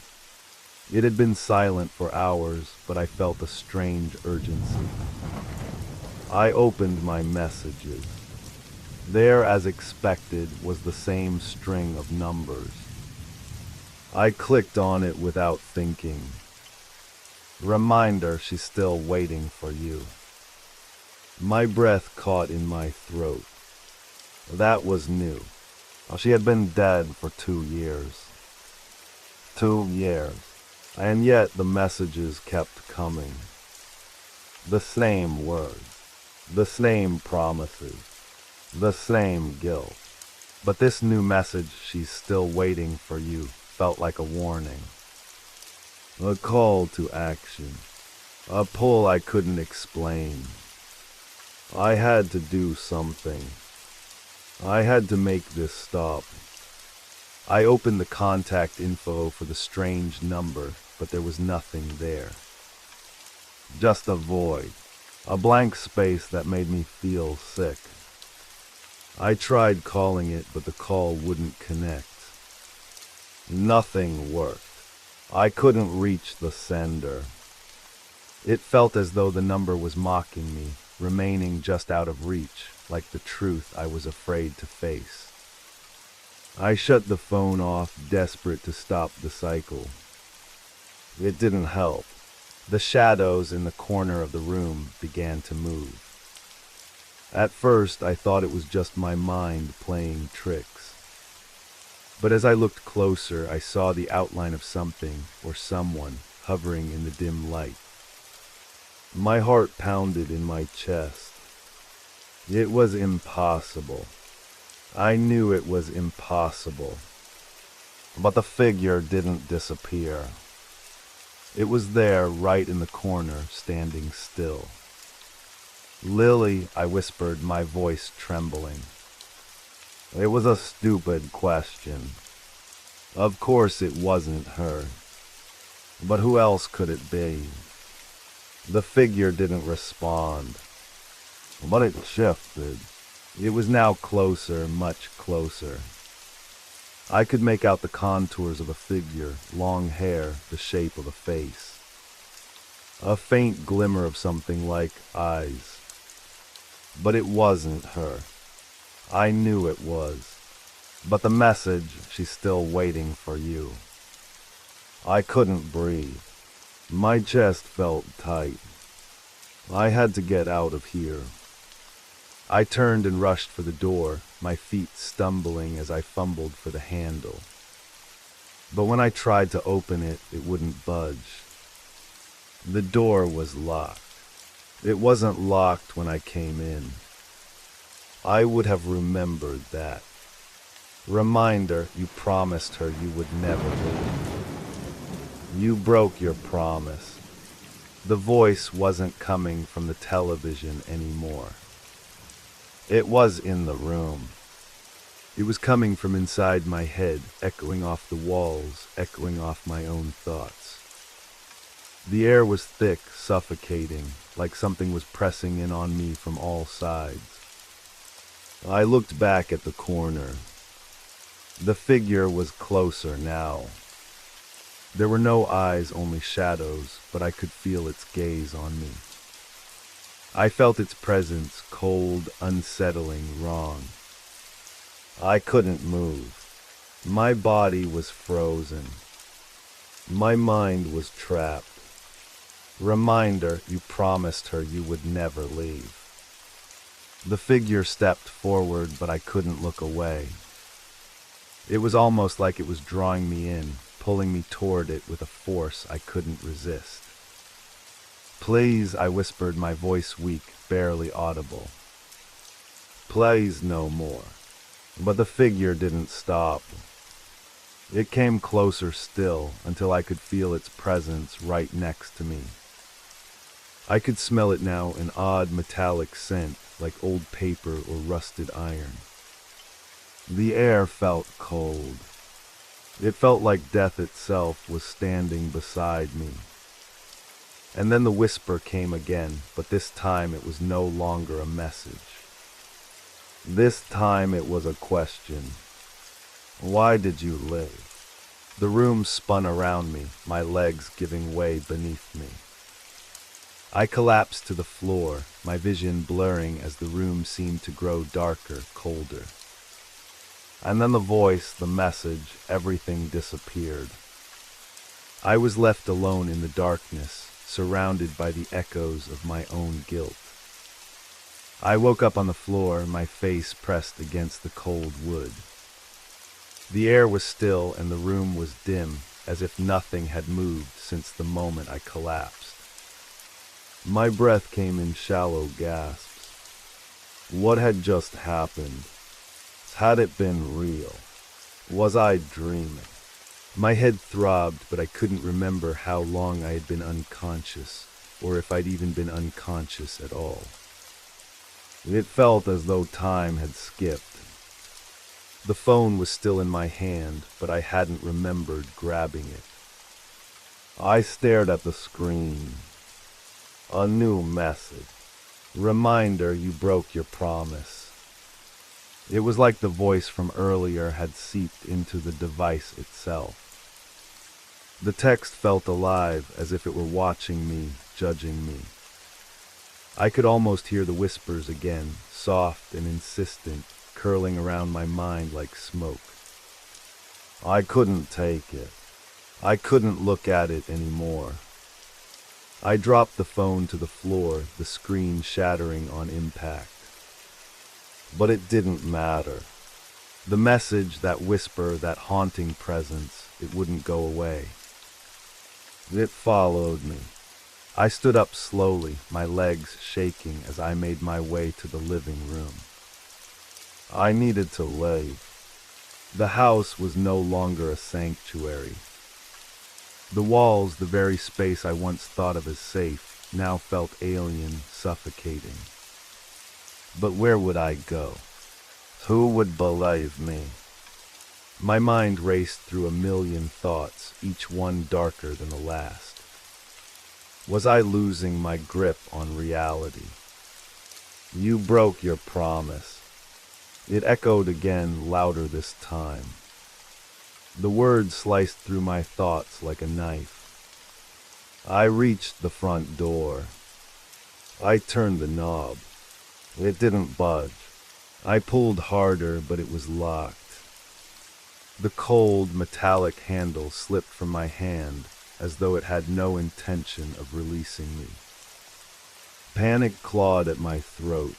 It had been silent for hours, but I felt a strange urgency. I opened my messages. There, as expected, was the same string of numbers. I clicked on it without thinking. Reminder, she's still waiting for you. My breath caught in my throat. That was new. She had been dead for 2 years. 2 years. And yet the messages kept coming. The same words. The same promises. The same guilt. But this new message, she's still waiting for you, felt like a warning. A call to action. A pull I couldn't explain. I had to do something. I had to make this stop. I opened the contact info for the strange number, but there was nothing there. Just a void. A blank space that made me feel sick. I tried calling it, but the call wouldn't connect. Nothing worked. I couldn't reach the sender. It felt as though the number was mocking me, remaining just out of reach, like the truth I was afraid to face. I shut the phone off, desperate to stop the cycle. It didn't help. The shadows in the corner of the room began to move. At first, I thought it was just my mind playing tricks. But as I looked closer, I saw the outline of something or someone hovering in the dim light. My heart pounded in my chest. It was impossible. I knew it was impossible. But the figure didn't disappear. It was there, right in the corner, standing still. "Lily," I whispered, my voice trembling. It was a stupid question. Of course it wasn't her. But who else could it be? The figure didn't respond. But it shifted. It was now closer, much closer. I could make out the contours of a figure, long hair, the shape of a face. A faint glimmer of something like eyes. But it wasn't her. I knew it was. But the message, she's still waiting for you. I couldn't breathe. My chest felt tight. I had to get out of here. I turned and rushed for the door, my feet stumbling as I fumbled for the handle. But when I tried to open it, it wouldn't budge. The door was locked. It wasn't locked when I came in. I would have remembered that. Reminder, you promised her you would never leave. You broke your promise. The voice wasn't coming from the television anymore. It was in the room. It was coming from inside my head, echoing off the walls, echoing off my own thoughts. The air was thick, suffocating, like something was pressing in on me from all sides. I looked back at the corner. The figure was closer now. There were no eyes, only shadows, but I could feel its gaze on me. I felt its presence, cold, unsettling, wrong. I couldn't move. My body was frozen. My mind was trapped. Reminder, you promised her you would never leave. The figure stepped forward, but I couldn't look away. It was almost like it was drawing me in, pulling me toward it with a force I couldn't resist. "Please," I whispered, my voice weak, barely audible. "Please no more." But the figure didn't stop. It came closer still, until I could feel its presence right next to me. I could smell it now, an odd metallic scent, like old paper or rusted iron. The air felt cold. It felt like death itself was standing beside me. And then the whisper came again, but this time it was no longer a message. This time it was a question. Why did you live? The room spun around me, my legs giving way beneath me. I collapsed to the floor, my vision blurring as the room seemed to grow darker, colder. And then the voice, the message, everything disappeared. I was left alone in the darkness, surrounded by the echoes of my own guilt. I woke up on the floor, my face pressed against the cold wood. The air was still and the room was dim, as if nothing had moved since the moment I collapsed. My breath came in shallow gasps. What had just happened? Had it been real? Was I dreaming? My head throbbed, but I couldn't remember how long I had been unconscious, or if I'd even been unconscious at all. It felt as though time had skipped. The phone was still in my hand, but I hadn't remembered grabbing it. I stared at the screen. A new message. Reminder you broke your promise. It was like the voice from earlier had seeped into the device itself. The text felt alive, as if it were watching me, judging me. I could almost hear the whispers again, soft and insistent, curling around my mind like smoke. I couldn't take it. I couldn't look at it anymore. I dropped the phone to the floor, the screen shattering on impact. But it didn't matter. The message, that whisper, that haunting presence, it wouldn't go away. It followed me. I stood up slowly, my legs shaking as I made my way to the living room. I needed to leave. The house was no longer a sanctuary. The walls, the very space I once thought of as safe, now felt alien, suffocating. But where would I go? Who would believe me? My mind raced through a million thoughts, each one darker than the last. Was I losing my grip on reality? You broke your promise. It echoed again, louder this time. The words sliced through my thoughts like a knife. I reached the front door. I turned the knob. It didn't budge. I pulled harder, but it was locked. The cold, metallic handle slipped from my hand as though it had no intention of releasing me. Panic clawed at my throat.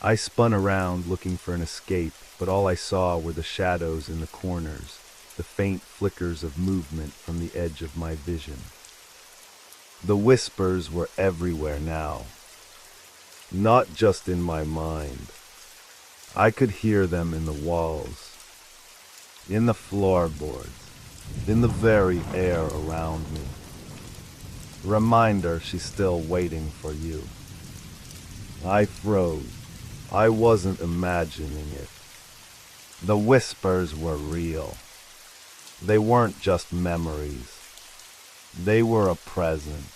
I spun around looking for an escape, but all I saw were the shadows in the corners, the faint flickers of movement from the edge of my vision. The whispers were everywhere now. Not just in my mind. I could hear them in the walls, in the floorboards, in the very air around me. Reminder she's still waiting for you. I froze. I wasn't imagining it. The whispers were real. They weren't just memories. They were a presence.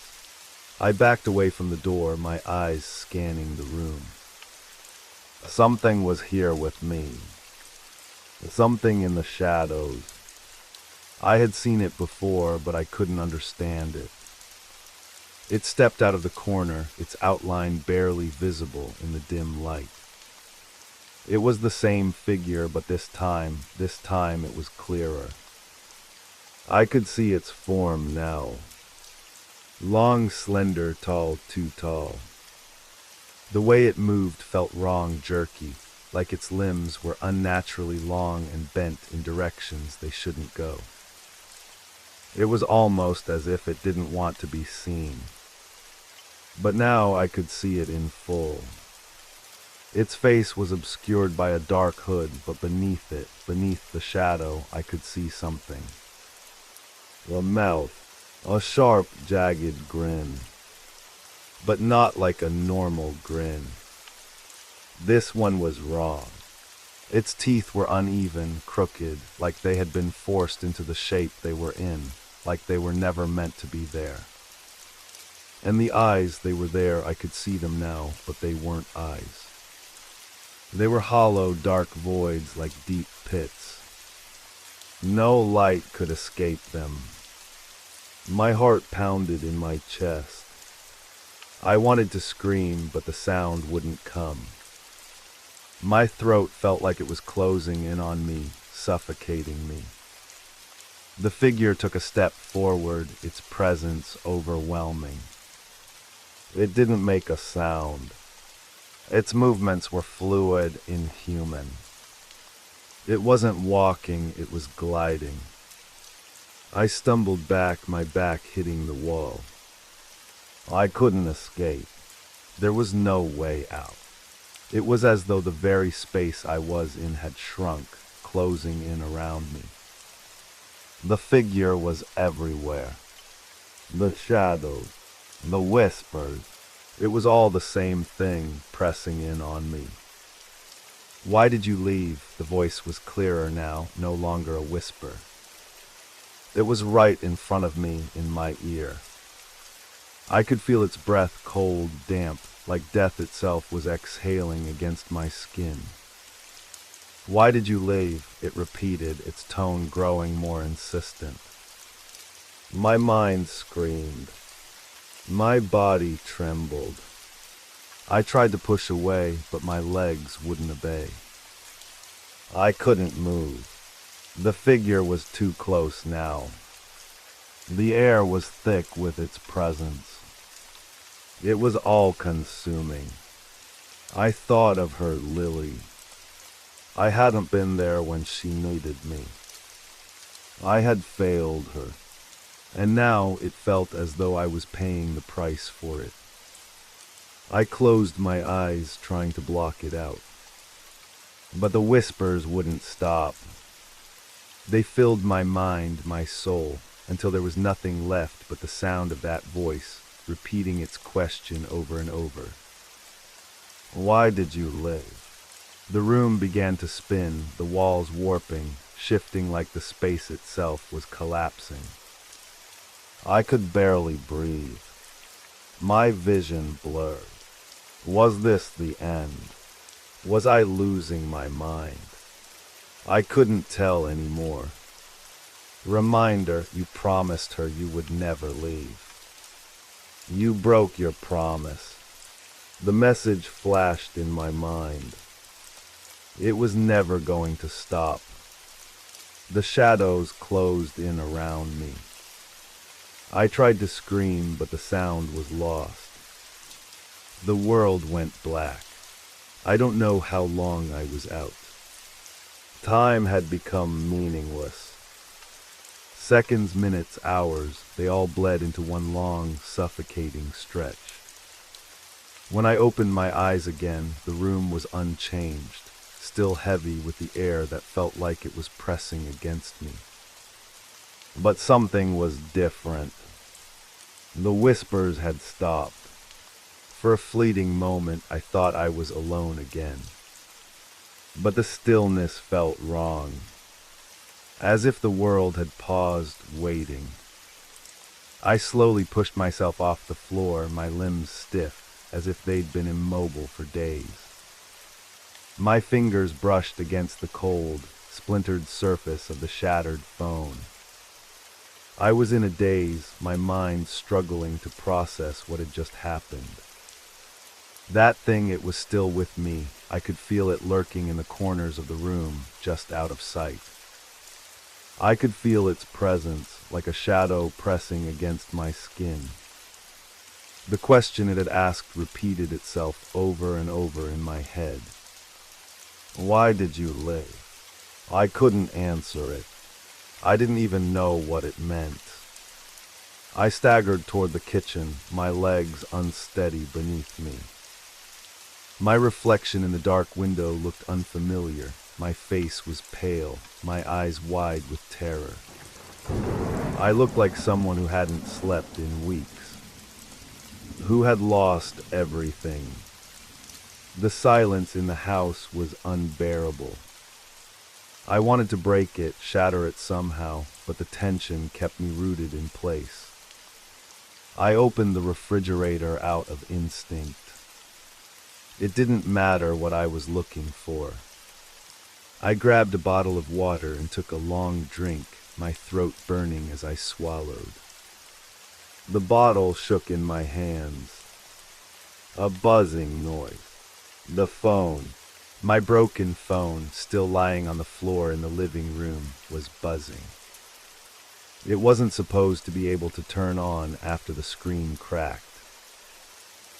I backed away from the door, my eyes scanning the room. Something was here with me. Something in the shadows. I had seen it before, but I couldn't understand it. It stepped out of the corner, its outline barely visible in the dim light. It was the same figure, but this time it was clearer. I could see its form now. Long, slender, tall, too tall. The way it moved felt wrong, jerky, like its limbs were unnaturally long and bent in directions they shouldn't go. It was almost as if it didn't want to be seen. But now I could see it in full. Its face was obscured by a dark hood, but beneath it, beneath the shadow, I could see something. A mouth, a sharp, jagged grin. But not like a normal grin. This one was wrong. Its teeth were uneven, crooked, like they had been forced into the shape they were in, like they were never meant to be there. And the eyes, they were there, I could see them now, but they weren't eyes. They were hollow, dark voids like deep pits. No light could escape them. My heart pounded in my chest. I wanted to scream, but the sound wouldn't come. My throat felt like it was closing in on me, suffocating me. The figure took a step forward, its presence overwhelming. It didn't make a sound. Its movements were fluid, inhuman. It wasn't walking, it was gliding. I stumbled back, my back hitting the wall. I couldn't escape. There was no way out. It was as though the very space I was in had shrunk, closing in around me. The figure was everywhere. The shadows, the whispers, it was all the same thing pressing in on me. "Why did you leave?" The voice was clearer now, no longer a whisper. It was right in front of me, in my ear. I could feel its breath, cold, damp, like death itself was exhaling against my skin. "Why did you leave?" it repeated, its tone growing more insistent. My mind screamed. My body trembled. I tried to push away, but my legs wouldn't obey. I couldn't move. The figure was too close now. The air was thick with its presence. It was all-consuming. I thought of her, Lily. I hadn't been there when she needed me. I had failed her, and now it felt as though I was paying the price for it. I closed my eyes, trying to block it out. But the whispers wouldn't stop. They filled my mind, my soul, until there was nothing left but the sound of that voice, repeating its question over and over. "Why did you live?" The room began to spin, the walls warping, shifting like the space itself was collapsing. I could barely breathe. My vision blurred. Was this the end? Was I losing my mind? I couldn't tell anymore. Reminder, you promised her you would never leave. You broke your promise. The message flashed in my mind. It was never going to stop. The shadows closed in around me. I tried to scream, but the sound was lost. The world went black. I don't know how long I was out. Time had become meaningless. Seconds, minutes, hours, they all bled into one long, suffocating stretch. When I opened my eyes again, the room was unchanged, still heavy with the air that felt like it was pressing against me. But something was different. The whispers had stopped. For a fleeting moment, I thought I was alone again. But the stillness felt wrong, as if the world had paused, waiting. I slowly pushed myself off the floor, my limbs stiff, as if they'd been immobile for days. My fingers brushed against the cold, splintered surface of the shattered phone. I was in a daze, my mind struggling to process what had just happened. That thing, it was still with me. I could feel it lurking in the corners of the room, just out of sight. I could feel its presence, like a shadow pressing against my skin. The question it had asked repeated itself over and over in my head. Why did you live? I couldn't answer it. I didn't even know what it meant. I staggered toward the kitchen, my legs unsteady beneath me. My reflection in the dark window looked unfamiliar. My face was pale, my eyes wide with terror. I looked like someone who hadn't slept in weeks, who had lost everything. The silence in the house was unbearable. I wanted to break it, shatter it somehow, but the tension kept me rooted in place. I opened the refrigerator out of instinct. It didn't matter what I was looking for. I grabbed a bottle of water and took a long drink, my throat burning as I swallowed. The bottle shook in my hands. A buzzing noise. The phone, my broken phone, still lying on the floor in the living room, was buzzing. It wasn't supposed to be able to turn on after the screen cracked.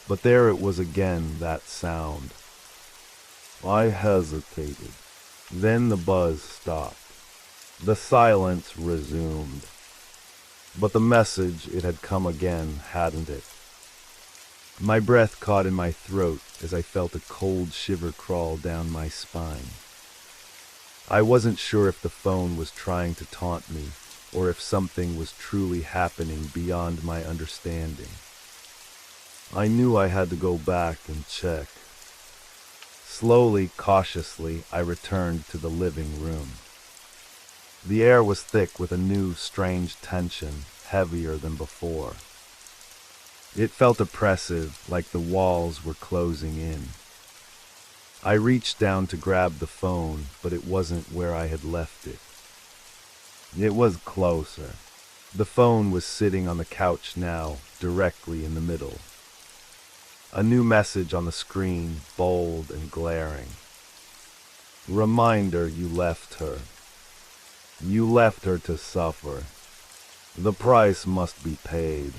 But there it was again, that sound. I hesitated. Then the buzz stopped. The silence resumed. But the message, it had come again, hadn't it? My breath caught in my throat as I felt a cold shiver crawl down my spine. I wasn't sure if the phone was trying to taunt me, or if something was truly happening beyond my understanding. I knew I had to go back and check. Slowly, cautiously, I returned to the living room. The air was thick with a new, strange tension, heavier than before. It felt oppressive, like the walls were closing in. I reached down to grab the phone, but it wasn't where I had left it. It was closer. The phone was sitting on the couch now, directly in the middle. A new message on the screen, bold and glaring. Reminder, you left her. You left her to suffer. The price must be paid.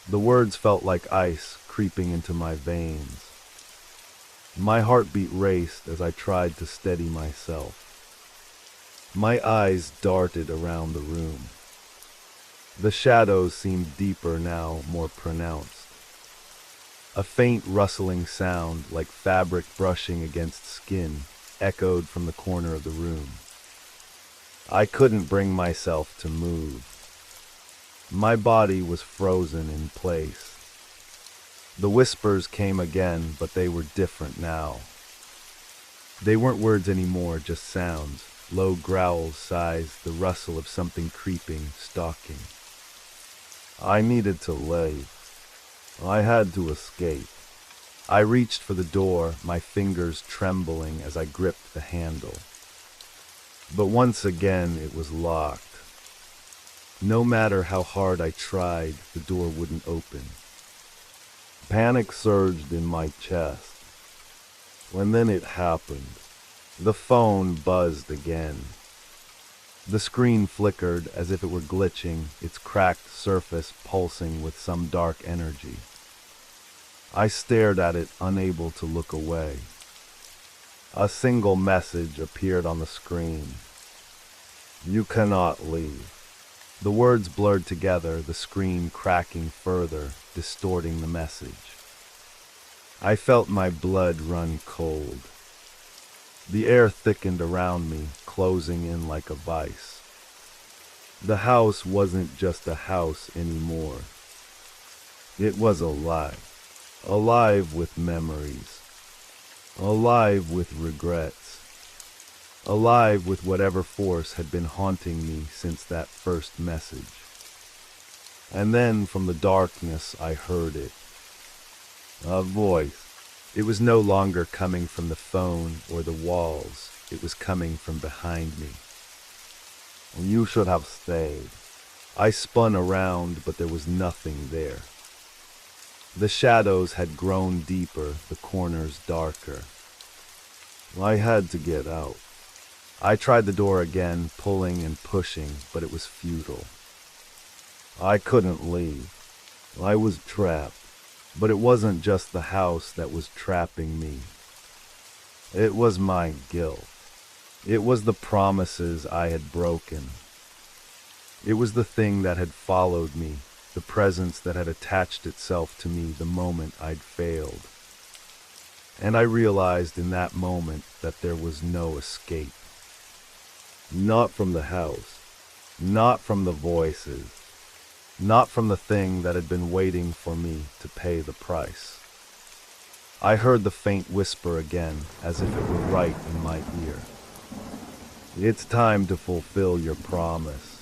The words felt like ice creeping into my veins. My heartbeat raced as I tried to steady myself. My eyes darted around the room. The shadows seemed deeper now, more pronounced. A faint rustling sound, like fabric brushing against skin, echoed from the corner of the room. I couldn't bring myself to move. My body was frozen in place. The whispers came again, but they were different now. They weren't words anymore, just sounds, low growls, sighs, the rustle of something creeping, stalking. I needed to leave. I had to escape. I reached for the door, my fingers trembling as I gripped the handle. But once again it was locked. No matter how hard I tried, the door wouldn't open. Panic surged in my chest. And then it happened. The phone buzzed again. The screen flickered as if it were glitching, its cracked surface pulsing with some dark energy. I stared at it, unable to look away. A single message appeared on the screen. You cannot leave. The words blurred together, the screen cracking further, distorting the message. I felt my blood run cold. The air thickened around me, closing in like a vice. The house wasn't just a house anymore. It was alive. Alive with memories. Alive with regrets. Alive with whatever force had been haunting me since that first message. And then from the darkness I heard it. A voice. It was no longer coming from the phone or the walls. It was coming from behind me. You should have stayed. I spun around, but there was nothing there. The shadows had grown deeper, the corners darker. I had to get out. I tried the door again, pulling and pushing, but it was futile. I couldn't leave. I was trapped. But it wasn't just the house that was trapping me. It was my guilt. It was the promises I had broken. It was the thing that had followed me, the presence that had attached itself to me the moment I'd failed. And I realized in that moment that there was no escape. Not from the house, not from the voices, not from the thing that had been waiting for me to pay the price. I heard the faint whisper again, as if it were right in my ear. It's time to fulfill your promise.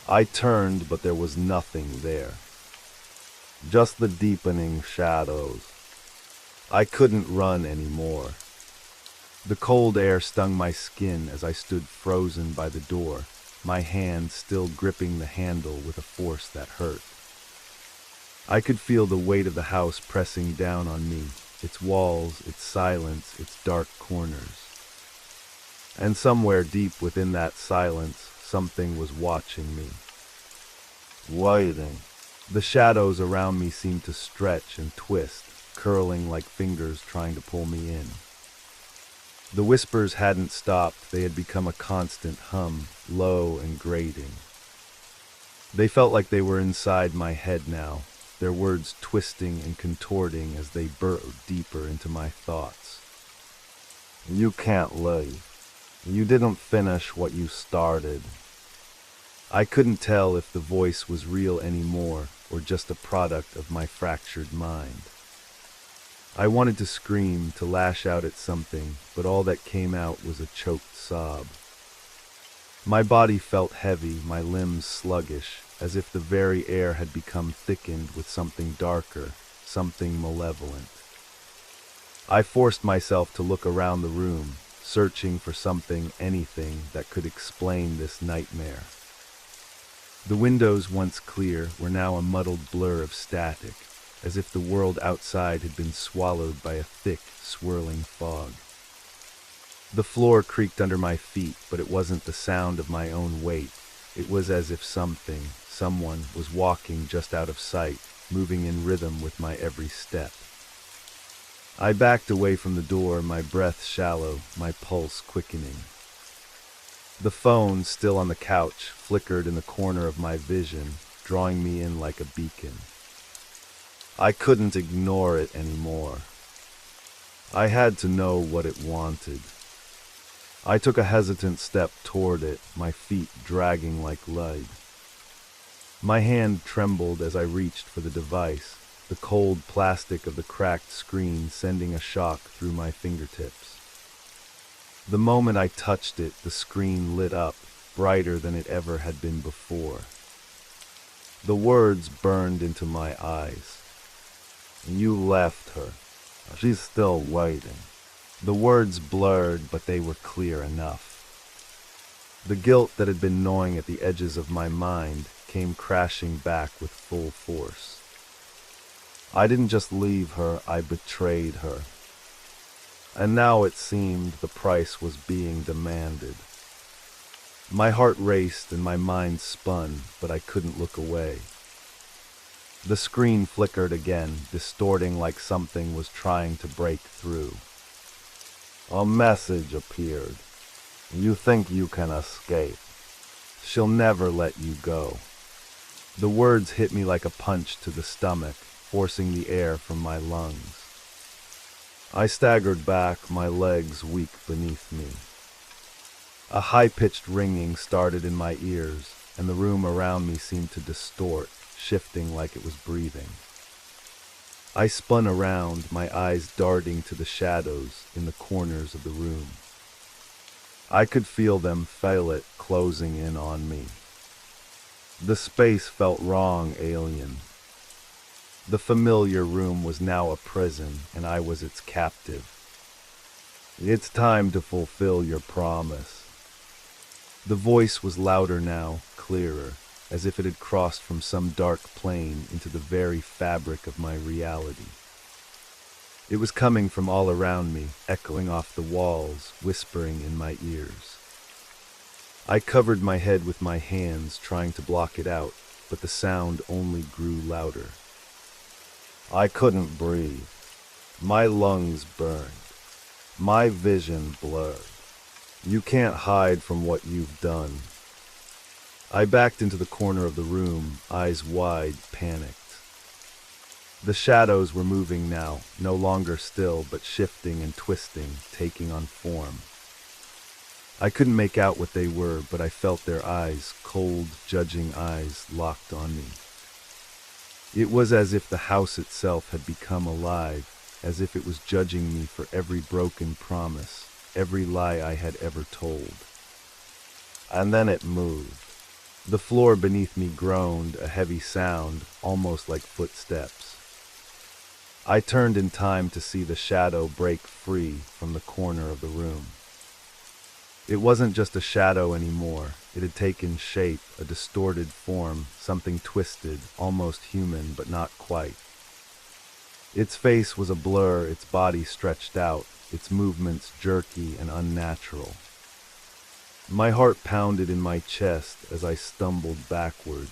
I turned, but there was nothing there. Just the deepening shadows. I couldn't run anymore. The cold air stung my skin as I stood frozen by the door, my hand still gripping the handle with a force that hurt. I could feel the weight of the house pressing down on me, its walls, its silence, its dark corners. And somewhere deep within that silence, something was watching me. Waiting. The shadows around me seemed to stretch and twist, curling like fingers trying to pull me in. The whispers hadn't stopped, they had become a constant hum, low and grating. They felt like they were inside my head now, their words twisting and contorting as they burrowed deeper into my thoughts. You can't leave. You didn't finish what you started. I couldn't tell if the voice was real anymore or just a product of my fractured mind. I wanted to scream, to lash out at something, but all that came out was a choked sob. My body felt heavy, my limbs sluggish, as if the very air had become thickened with something darker, something malevolent. I forced myself to look around the room, searching for something, anything, that could explain this nightmare. The windows, once clear, were now a muddled blur of static, as if the world outside had been swallowed by a thick, swirling fog. The floor creaked under my feet, but it wasn't the sound of my own weight. It was as if something, someone, was walking just out of sight, moving in rhythm with my every step. I backed away from the door, my breath shallow, my pulse quickening. The phone, still on the couch, flickered in the corner of my vision, drawing me in like a beacon. I couldn't ignore it anymore. I had to know what it wanted. I took a hesitant step toward it, my feet dragging like lead. My hand trembled as I reached for the device, the cold plastic of the cracked screen sending a shock through my fingertips. The moment I touched it, the screen lit up, brighter than it ever had been before. The words burned into my eyes. You left her. She's still waiting. The words blurred, but they were clear enough. The guilt that had been gnawing at the edges of my mind came crashing back with full force. I didn't just leave her, I betrayed her. And now it seemed the price was being demanded. My heart raced and my mind spun, but I couldn't look away. The screen flickered again, distorting like something was trying to break through. A message appeared. You think you can escape. She'll never let you go. The words hit me like a punch to the stomach, forcing the air from my lungs. I staggered back, my legs weak beneath me. A high-pitched ringing started in my ears, and the room around me seemed to distort, shifting like it was breathing. I spun around, my eyes darting to the shadows in the corners of the room. I could feel them feel it closing in on me. The space felt wrong, alien. The familiar room was now a prison, and I was its captive. It's time to fulfill your promise. The voice was louder now, clearer, as if it had crossed from some dark plane into the very fabric of my reality. It was coming from all around me, echoing off the walls, whispering in my ears. I covered my head with my hands, trying to block it out, but the sound only grew louder. I couldn't breathe. My lungs burned. My vision blurred. You can't hide from what you've done. I backed into the corner of the room, eyes wide, panicked. The shadows were moving now, no longer still, but shifting and twisting, taking on form. I couldn't make out what they were, but I felt their eyes, cold, judging eyes, locked on me. It was as if the house itself had become alive, as if it was judging me for every broken promise, every lie I had ever told. And then it moved. The floor beneath me groaned, a heavy sound, almost like footsteps. I turned in time to see the shadow break free from the corner of the room. It wasn't just a shadow anymore. It had taken shape, a distorted form, something twisted, almost human, but not quite. Its face was a blur, its body stretched out, its movements jerky and unnatural. My heart pounded in my chest as I stumbled backward.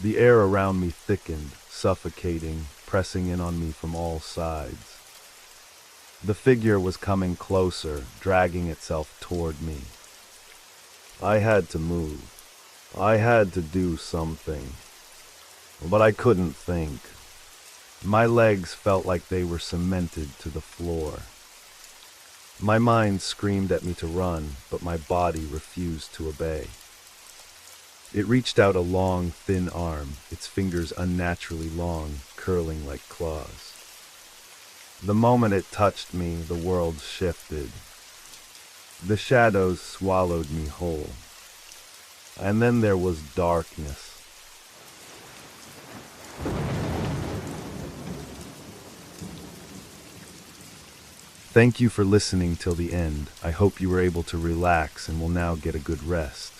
The air around me thickened, suffocating, pressing in on me from all sides. The figure was coming closer, dragging itself toward me. I had to move. I had to do something. But I couldn't think. My legs felt like they were cemented to the floor. My mind screamed at me to run, but my body refused to obey. It reached out a long, thin arm, its fingers unnaturally long, curling like claws. The moment it touched me, the world shifted. The shadows swallowed me whole. And then there was darkness. Thank you for listening till the end. I hope you were able to relax and will now get a good rest.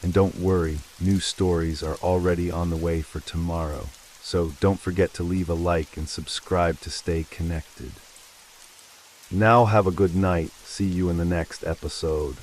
And don't worry, new stories are already on the way for tomorrow. So don't forget to leave a like and subscribe to stay connected. Now have a good night. See you in the next episode.